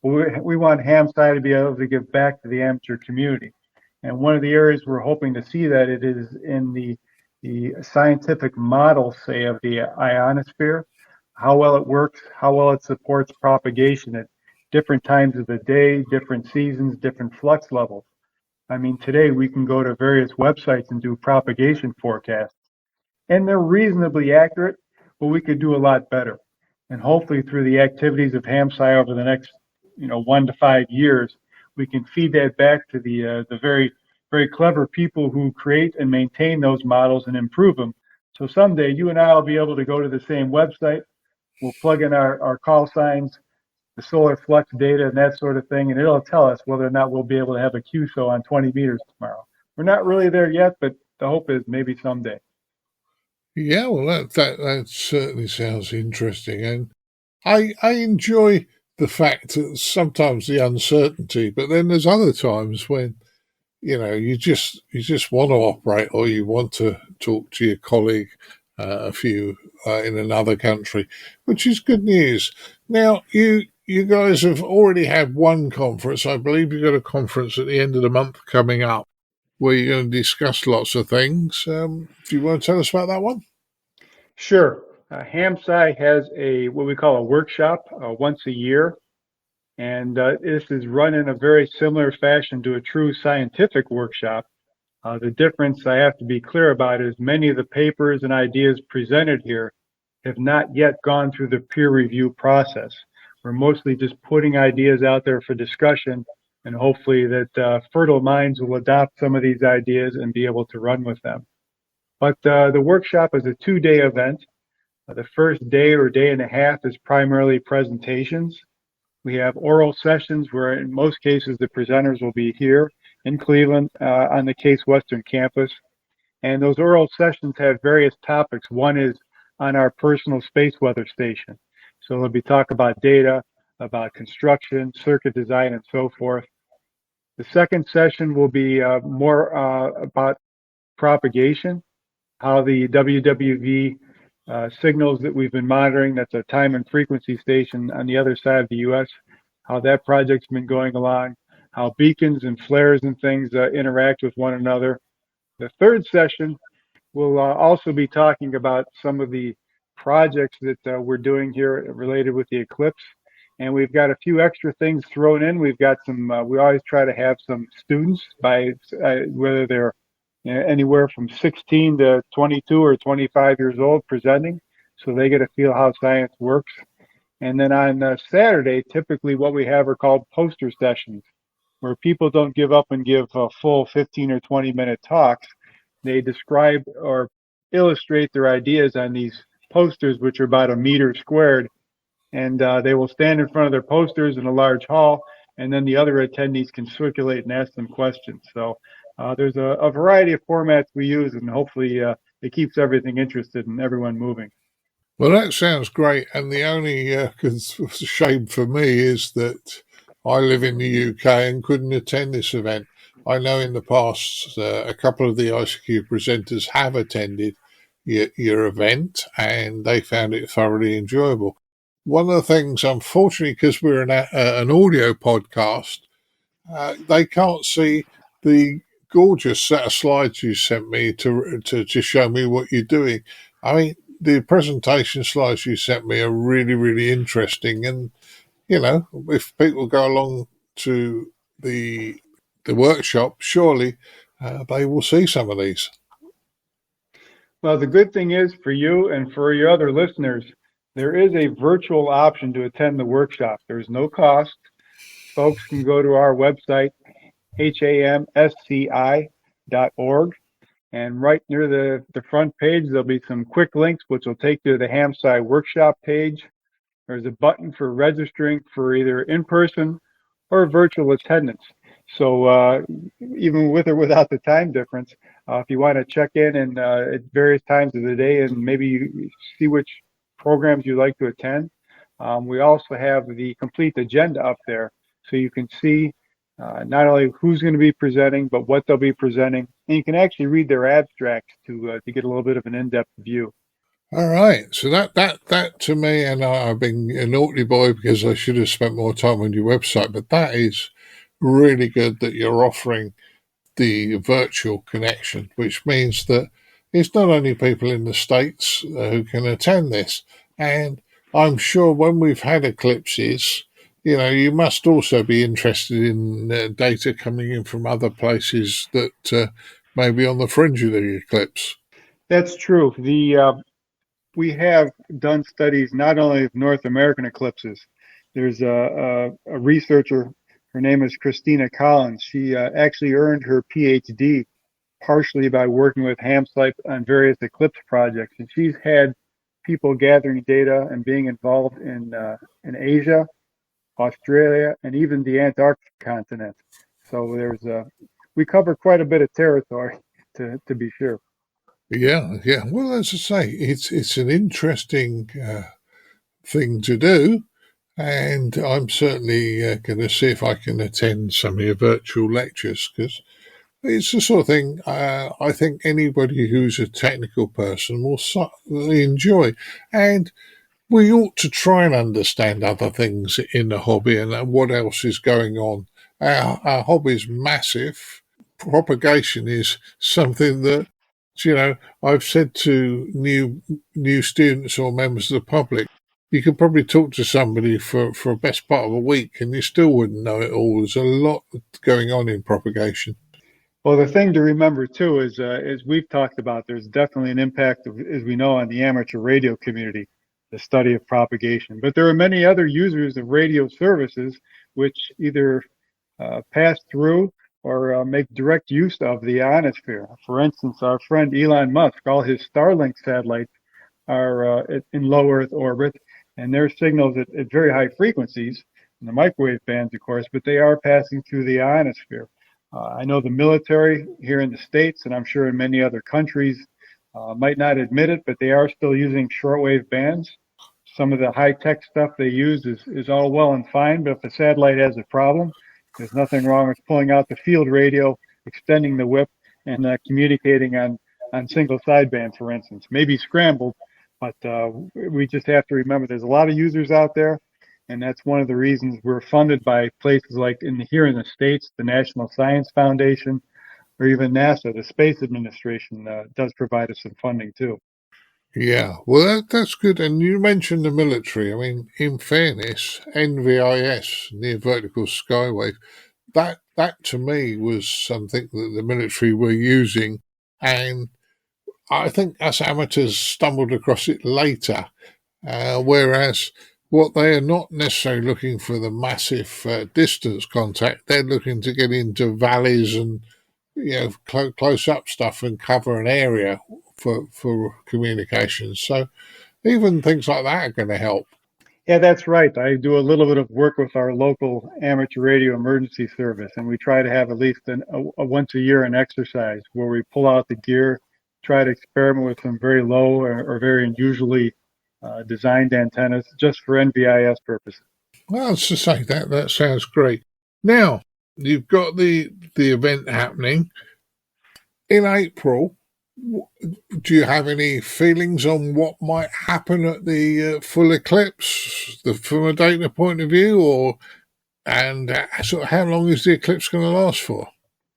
We want HamSCI to be able to give back to the amateur community. And one of the areas we're hoping to see that it is in the scientific model, say, of the ionosphere, how well it works, how well it supports propagation at different times of the day, different seasons, different flux levels. I mean, today we can go to various websites and do propagation forecasts, and they're reasonably accurate, but we could do a lot better. And hopefully through the activities of HamSCI over the next 1 to 5 years, we can feed that back to the very, very clever people who create and maintain those models and improve them. So someday you and I will be able to go to the same website. We'll plug in our call signs, the solar flux data and that sort of thing, and it'll tell us whether or not we'll be able to have a QSO on 20 meters tomorrow. We're not really there yet, but the hope is maybe someday. Yeah, well, that certainly sounds interesting, and I enjoy the fact that sometimes the uncertainty, but then there's other times when you just want to operate, or you want to talk to your colleague, a few in another country, which is good news. Now you guys have already had one conference. I believe you've got a conference at the end of the month coming up, where you're going to discuss lots of things. Do you want to tell us about that one? Sure. HamSCI has what we call a workshop once a year, and this is run in a very similar fashion to a true scientific workshop. The difference I have to be clear about is many of the papers and ideas presented here have not yet gone through the peer review process. We're mostly just putting ideas out there for discussion, and hopefully that fertile minds will adopt some of these ideas and be able to run with them. But the workshop is a 2-day event. The first day or day and a half is primarily presentations. We have oral sessions where in most cases the presenters will be here in Cleveland on the Case Western campus. And those oral sessions have various topics. One is on our personal space weather station. So there'll be talk about data, about construction, circuit design, and so forth. The second session will be more about propagation, how the WWV signals that we've been monitoring, that's a time and frequency station on the other side of the U.S., how that project's been going along, how beacons and flares and things interact with one another. The third session will also be talking about some of the projects that we're doing here related with the Eclipse. And we've got a few extra things thrown in. We've got some, we always try to have some students by whether they're anywhere from 16 to 22 or 25 years old presenting, so they get to feel how science works. And then on Saturday, typically what we have are called poster sessions, where people don't give up and give full 15 or 20-minute talks. They describe or illustrate their ideas on these posters, which are about 1 meter squared. And they will stand in front of their posters in a large hall, and then the other attendees can circulate and ask them questions. So there's a variety of formats we use, and hopefully it keeps everything interested and everyone moving. Well, that sounds great. And the only shame for me is that I live in the UK and couldn't attend this event. I know in the past a couple of the ICQ presenters have attended your event, and they found it thoroughly enjoyable. One of the things, unfortunately, because we're an audio podcast, they can't see the gorgeous set of slides you sent me to show me what you're doing. I mean, the presentation slides you sent me are really, really interesting. And, you know, if people go along to the workshop, surely they will see some of these. Well, the good thing is for you and for your other listeners, there is a virtual option to attend the workshop. There's no cost. Folks can go to our website, HamSCI.org, and right near the front page, there'll be some quick links, which will take you to the HamSCI workshop page. There's a button for registering for either in-person or virtual attendance. So even with or without the time difference, if you want to check in and at various times of the day and maybe you see which programs you'd like to attend, we also have the complete agenda up there, so you can see not only who's going to be presenting, but what they'll be presenting, and you can actually read their abstracts to get a little bit of an in-depth view. All right, so that to me, and I've been a naughty boy because I should have spent more time on your website, but that is really good that you're offering the virtual connection, which means that it's not only people in the States who can attend this. And I'm sure when we've had eclipses, you know, you must also be interested in data coming in from other places that may be on the fringe of the eclipse. That's true. We have done studies not only of North American eclipses. There's a researcher, her name is Christina Collins. She actually earned her PhD partially by working with HamSCI on various eclipse projects. And she's had people gathering data and being involved in Asia, Australia, and even the Antarctic continent. So we cover quite a bit of territory, to be sure. Yeah. Well, as I say, it's an interesting thing to do, and I'm certainly going to see if I can attend some of your virtual lectures, because it's the sort of thing I think anybody who's a technical person will certainly enjoy. And we ought to try and understand other things in the hobby and what else is going on. Our hobby is massive. Propagation is something that, you know, I've said to new students or members of the public, you could probably talk to somebody for a best part of a week and you still wouldn't know it all. There's a lot going on in propagation. Well, the thing to remember, too, is as we've talked about, there's definitely an impact, as we know, on the amateur radio community, the study of propagation. But there are many other users of radio services which either pass through or make direct use of the ionosphere. For instance, our friend Elon Musk, all his Starlink satellites are in low Earth orbit, and their signals at very high frequencies, in the microwave bands, of course, but they are passing through the ionosphere. I know the military here in the States, and I'm sure in many other countries, might not admit it, but they are still using shortwave bands. Some of the high-tech stuff they use is all well and fine, but if the satellite has a problem, There's nothing wrong with pulling out the field radio, extending the whip, and communicating on single sideband, for instance. Maybe scrambled, but we just have to remember there's a lot of users out there, and that's one of the reasons we're funded by places like here in the States, the National Science Foundation, or even NASA. The Space Administration does provide us some funding too. Yeah, well, that's good. And you mentioned the military. I mean, in fairness, NVIS, near vertical skywave, that to me was something that the military were using, and I think us amateurs stumbled across it later, whereas what they are not necessarily looking for the massive distance contact, they're looking to get into valleys and close up stuff and cover an area for communications. So even things like that are going to help. Yeah, that's right. I do a little bit of work with our local amateur radio emergency service, and we try to have at least a once a year an exercise where we pull out the gear, try to experiment with some very low or very unusually designed antennas just for NVIS purposes. Well, to say that sounds great. Now, you've got the event happening in April. Do you have any feelings on what might happen at the full eclipse, from a data point of view, and sort of how long is the eclipse going to last for?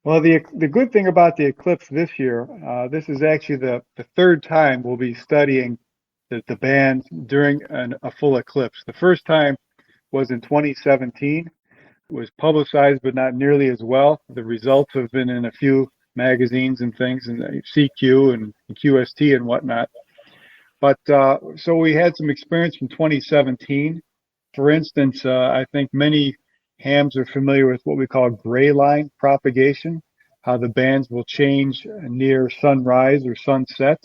Well, the good thing about the eclipse this year, this is actually the third time we'll be studying the bands during a full eclipse. The first time was in 2017. It was publicized, but not nearly as well. The results have been in a few magazines and things, and CQ and QST and whatnot. But so we had some experience from 2017. For instance, I think many hams are familiar with what we call gray line propagation, how the bands will change near sunrise or sunset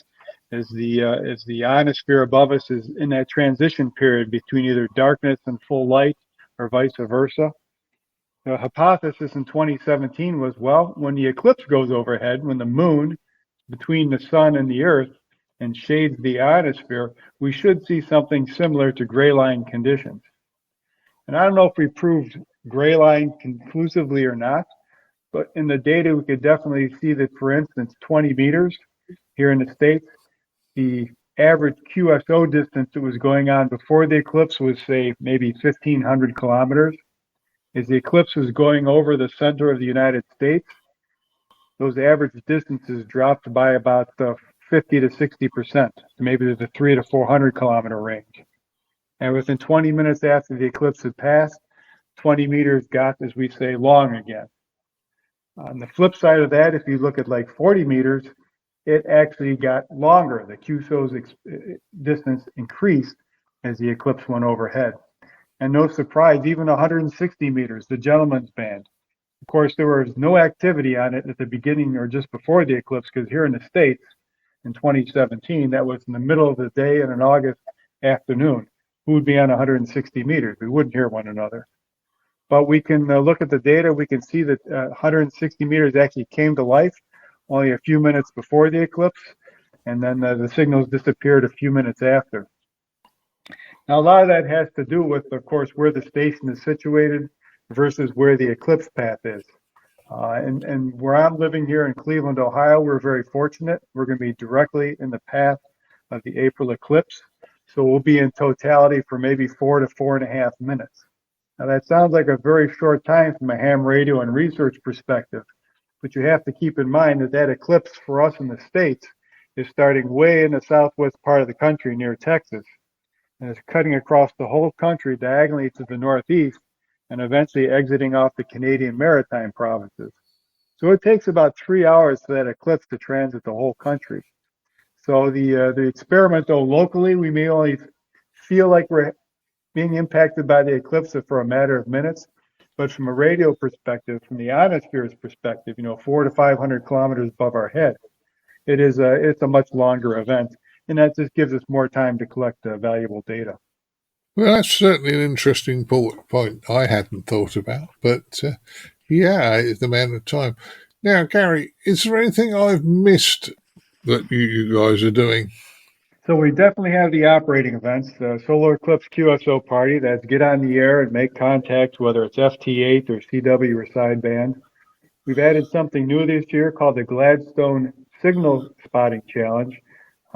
as the ionosphere above us is in that transition period between either darkness and full light or vice versa. The hypothesis in 2017 was, well, when the eclipse goes overhead, when the moon between the sun and the earth and shades the ionosphere, we should see something similar to gray line conditions. And I don't know if we proved gray line conclusively or not, but in the data we could definitely see that, for instance, 20 meters here in the States, the average QSO distance that was going on before the eclipse was, say, maybe 1,500 kilometers. As the eclipse was going over the center of the United States, those average distances dropped by about 50 to 60%. Maybe there's a 300 to 400 kilometer range. And within 20 minutes after the eclipse had passed, 20 meters got, as we say, long again. On the flip side of that, if you look at like 40 meters, it actually got longer. The QSO's distance increased as the eclipse went overhead. And no surprise, even 160 meters, the gentleman's band. Of course, there was no activity on it at the beginning or just before the eclipse, because here in the States in 2017, that was in the middle of the day in an August afternoon. Who would be on 160 meters? We wouldn't hear one another. But we can look at the data. We can see that 160 meters actually came to life only a few minutes before the eclipse, and then the signals disappeared a few minutes after. Now, a lot of that has to do with, of course, where the station is situated versus where the eclipse path is. And where I'm living here in Cleveland, Ohio, we're very fortunate. We're going to be directly in the path of the April eclipse. So we'll be in totality for maybe 4 to 4.5 minutes. Now, that sounds like a very short time from a ham radio and research perspective, but you have to keep in mind that that eclipse for us in the States is starting way in the southwest part of the country near Texas, and it's cutting across the whole country diagonally to the northeast and eventually exiting off the Canadian Maritime provinces. So it takes about 3 hours for that eclipse to transit the whole country. So the experiment, though, locally, we may only feel like we're being impacted by the eclipse for a matter of minutes, but from a radio perspective, from the ionosphere's perspective, 400 to 500 kilometers above our head, it's a much longer event, and that just gives us more time to collect valuable data. Well, that's certainly an interesting point I hadn't thought about, but yeah, it's the amount of time. Now, Gary, is there anything I've missed that you guys are doing? So we definitely have the operating events, the Solar Eclipse QSO party, that's get on the air and make contact, whether it's FT8 or CW or sideband. We've added something new this year called the Gladstone Signal Spotting Challenge.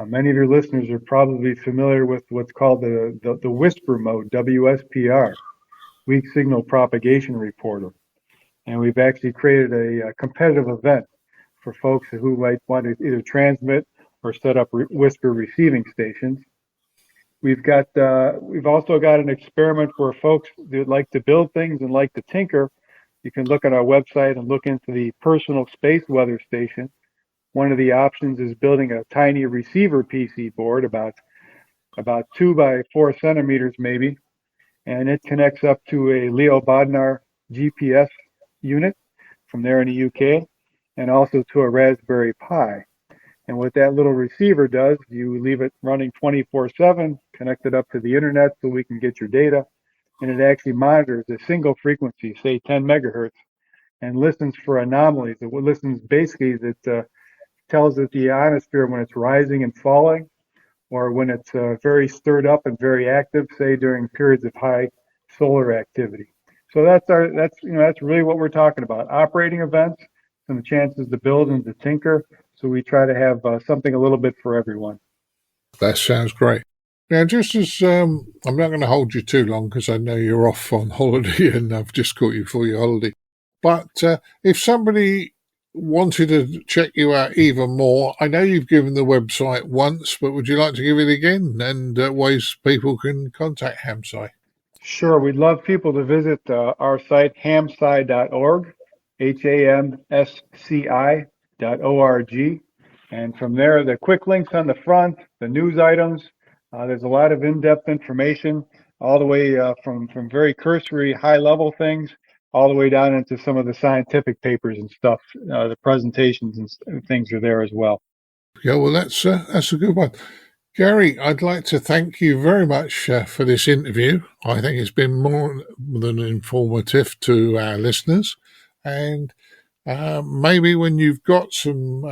Many of your listeners are probably familiar with what's called the Whisper Mode, WSPR, Weak Signal Propagation Reporter. And we've actually created a competitive event for folks who might want to either transmit or set up whisper receiving stations. We've also got an experiment for folks that like to build things and like to tinker. You can look at our website and look into the personal space weather station. One of the options is building a tiny receiver PC board, about 2 by 4 centimeters maybe, and it connects up to a Leo Bodnar GPS unit from there in the UK, and also to a Raspberry Pi. And what that little receiver does, you leave it running 24/7, connected up to the internet so we can get your data, and it actually monitors a single frequency, say 10 megahertz, and listens for anomalies. It listens basically that tells it the ionosphere when it's rising and falling, or when it's very stirred up and very active, say during periods of high solar activity. So that's really what we're talking about: operating events and the chances to build and to tinker. So we try to have something a little bit for everyone. That sounds great. Now, just as I'm not going to hold you too long because I know you're off on holiday and I've just caught you for your holiday. But if somebody wanted to check you out even more, I know you've given the website once, but would you like to give it again and ways people can contact HamSCI? Sure. We'd love people to visit our site, hamsci.org, HAMSCI.org. And from there, the quick links on the front, the news items. There's a lot of in-depth information, all the way from very cursory, high-level things, all the way down into some of the scientific papers and stuff. The presentations and things are there as well. Yeah, well, that's a good one. Gary, I'd like to thank you very much for this interview. I think it's been more than informative to our listeners. And maybe when you've got some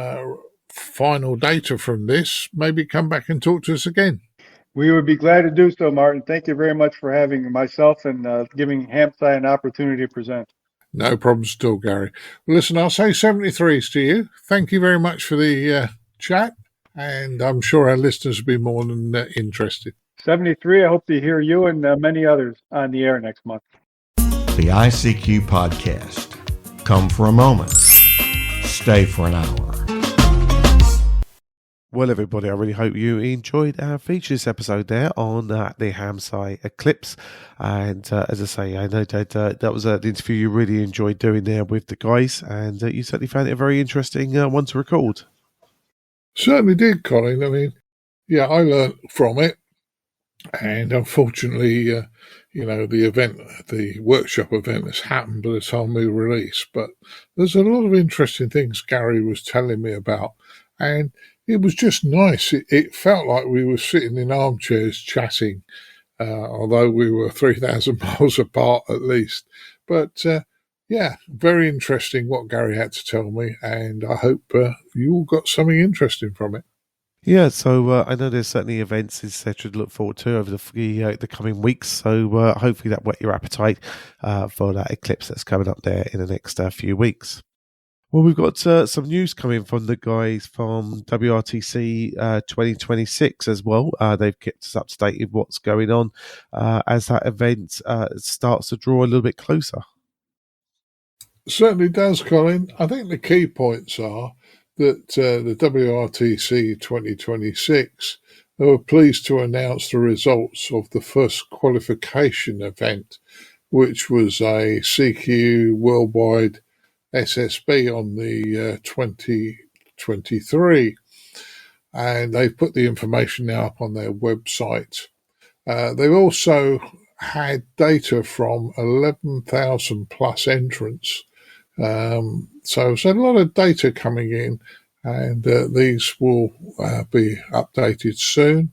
final data from this, maybe come back and talk to us again. We would be glad to do so, Martin. Thank you very much for having myself and giving HamSCI an opportunity to present. No problems at all, Gary. Well, listen, I'll say 73s to you. Thank you very much for the chat, and I'm sure our listeners will be more than interested. 73, I hope to hear you and many others on the air next month. The ICQ podcast. Come for a moment. Stay for an hour. Well, everybody, I really hope you enjoyed our features episode there on the HamSCI Eclipse. And as I say, I know that was the interview you really enjoyed doing there with the guys, and you certainly found it a very interesting one to record. Certainly did, Colin. I mean, yeah, I learned from it. And unfortunately, the workshop event has happened by the time we release. But there's a lot of interesting things Gary was telling me about. And it was just nice. It felt like we were sitting in armchairs chatting, although we were 3,000 miles apart at least. But, very interesting what Gary had to tell me, and I hope you all got something interesting from it. Yeah, so I know there's certainly events, etc. to look forward to over the coming weeks, so hopefully that whet your appetite for that eclipse that's coming up there in the next few weeks. Well, we've got some news coming from the guys from WRTC 2026 as well. They've kept us up to date with what's going on as that event starts to draw a little bit closer. Certainly does, Colin. I think the key points are that the WRTC 2026, they were pleased to announce the results of the first qualification event, which was a CQ worldwide SSB on the 2023, and they've put the information now up on their website. They've also had data from 11,000 plus entrants, so there's a lot of data coming in, and these will be updated soon.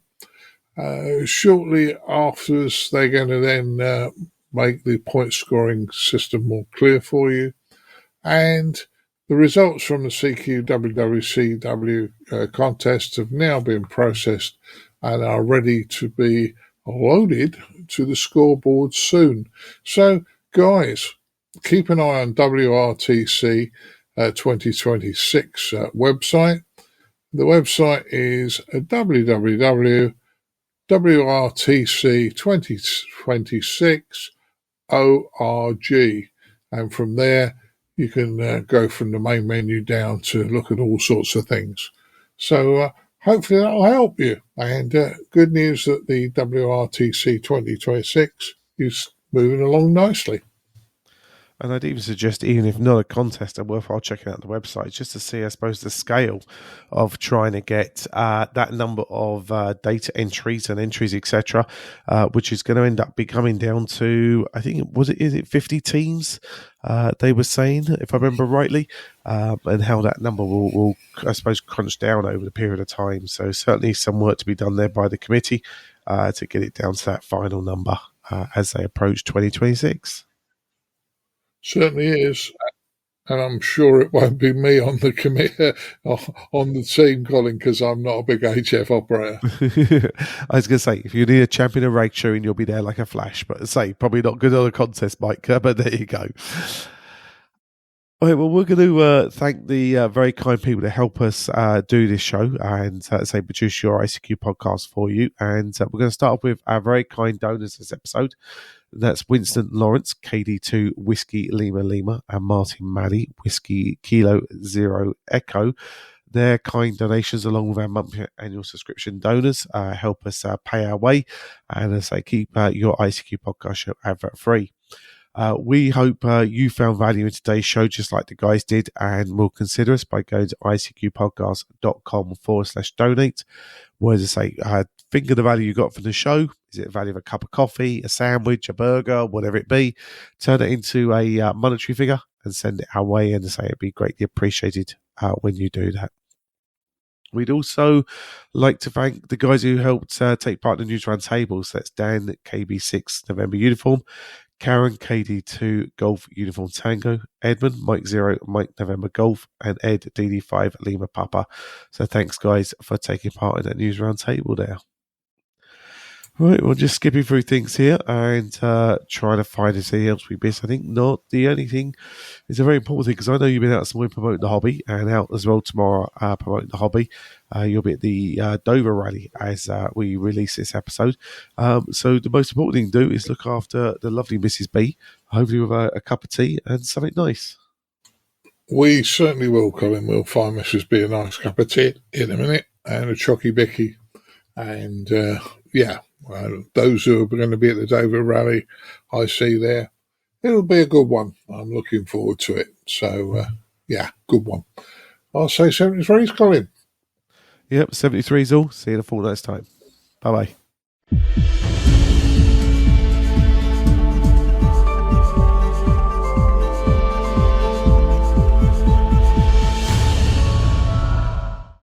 Shortly afterwards, they're going to then make the point scoring system more clear for you. And the results from the CQ WWCW contest have now been processed and are ready to be loaded to the scoreboard soon. So, guys, keep an eye on WRTC 2026 website. The website is www.WRTC2026.org, and from there you can go from the main menu down to look at all sorts of things. So hopefully that'll help you. And good news that the WRTC 2026 is moving along nicely. And I'd even suggest, even if not a contest, a worthwhile checking out the website just to see, I suppose, the scale of trying to get that number of data entries and entries, etc., which is going to end up becoming down to, I think, is it 50 teams? They were saying, if I remember rightly, and how that number will, I suppose, crunch down over the period of time. So certainly some work to be done there by the committee to get it down to that final number as they approach 2026. Certainly is, and I'm sure it won't be me on the committee, on the team, Colin, because I'm not a big HF operator. I was going to say, if you need a champion of rake shooting, you'll be there like a flash. But say, probably not good on a contest, Mike. But there you go. All right, well, we're going to thank the very kind people that help us do this show and say produce your ICQ podcast for you. And we're going to start off with our very kind donors this episode. That's Winston Lawrence, KD2 Whiskey Lima Lima, and Martin Maddy, Whiskey Kilo Zero Echo. Their kind donations, along with our monthly annual subscription donors, help us pay our way and, as I keep your ICQ podcast show advert free. We hope you found value in today's show, just like the guys did, and will consider us by going to icqpodcast.com/donate. Where to say, think of the value you got from the show. Is it the value of a cup of coffee, a sandwich, a burger, whatever it be? Turn it into a monetary figure and send it our way, and to say it'd be greatly appreciated when you do that. We'd also like to thank the guys who helped take part in the News Roundtables. That's Dan, KB6 November Uniform, Caryn, KD2 Golf Uniform Tango, Edmund, Mike 0 Mike November Golf, and Ed DD5 Lima Papa. So thanks, guys, for taking part in that News Roundtable there. Right, we're just skipping through things here and trying to find anything else we missed. I think not. The only thing is a very important thing, because I know you've been out somewhere promoting the hobby, and out as well tomorrow promoting the hobby. You'll be at the Dover Rally as we release this episode. So the most important thing to do is look after the lovely Mrs. B, hopefully with a cup of tea and something nice. We certainly will, Colin. We'll find Mrs. B a nice cup of tea in a minute and a chocky bicky. And those who are going to be at the Dover Rally, I see there, it'll be a good one. I'm looking forward to it. So, good one. I'll say 73's, Colin. Yep, 73's all. See you in a fortnight's time. Bye-bye.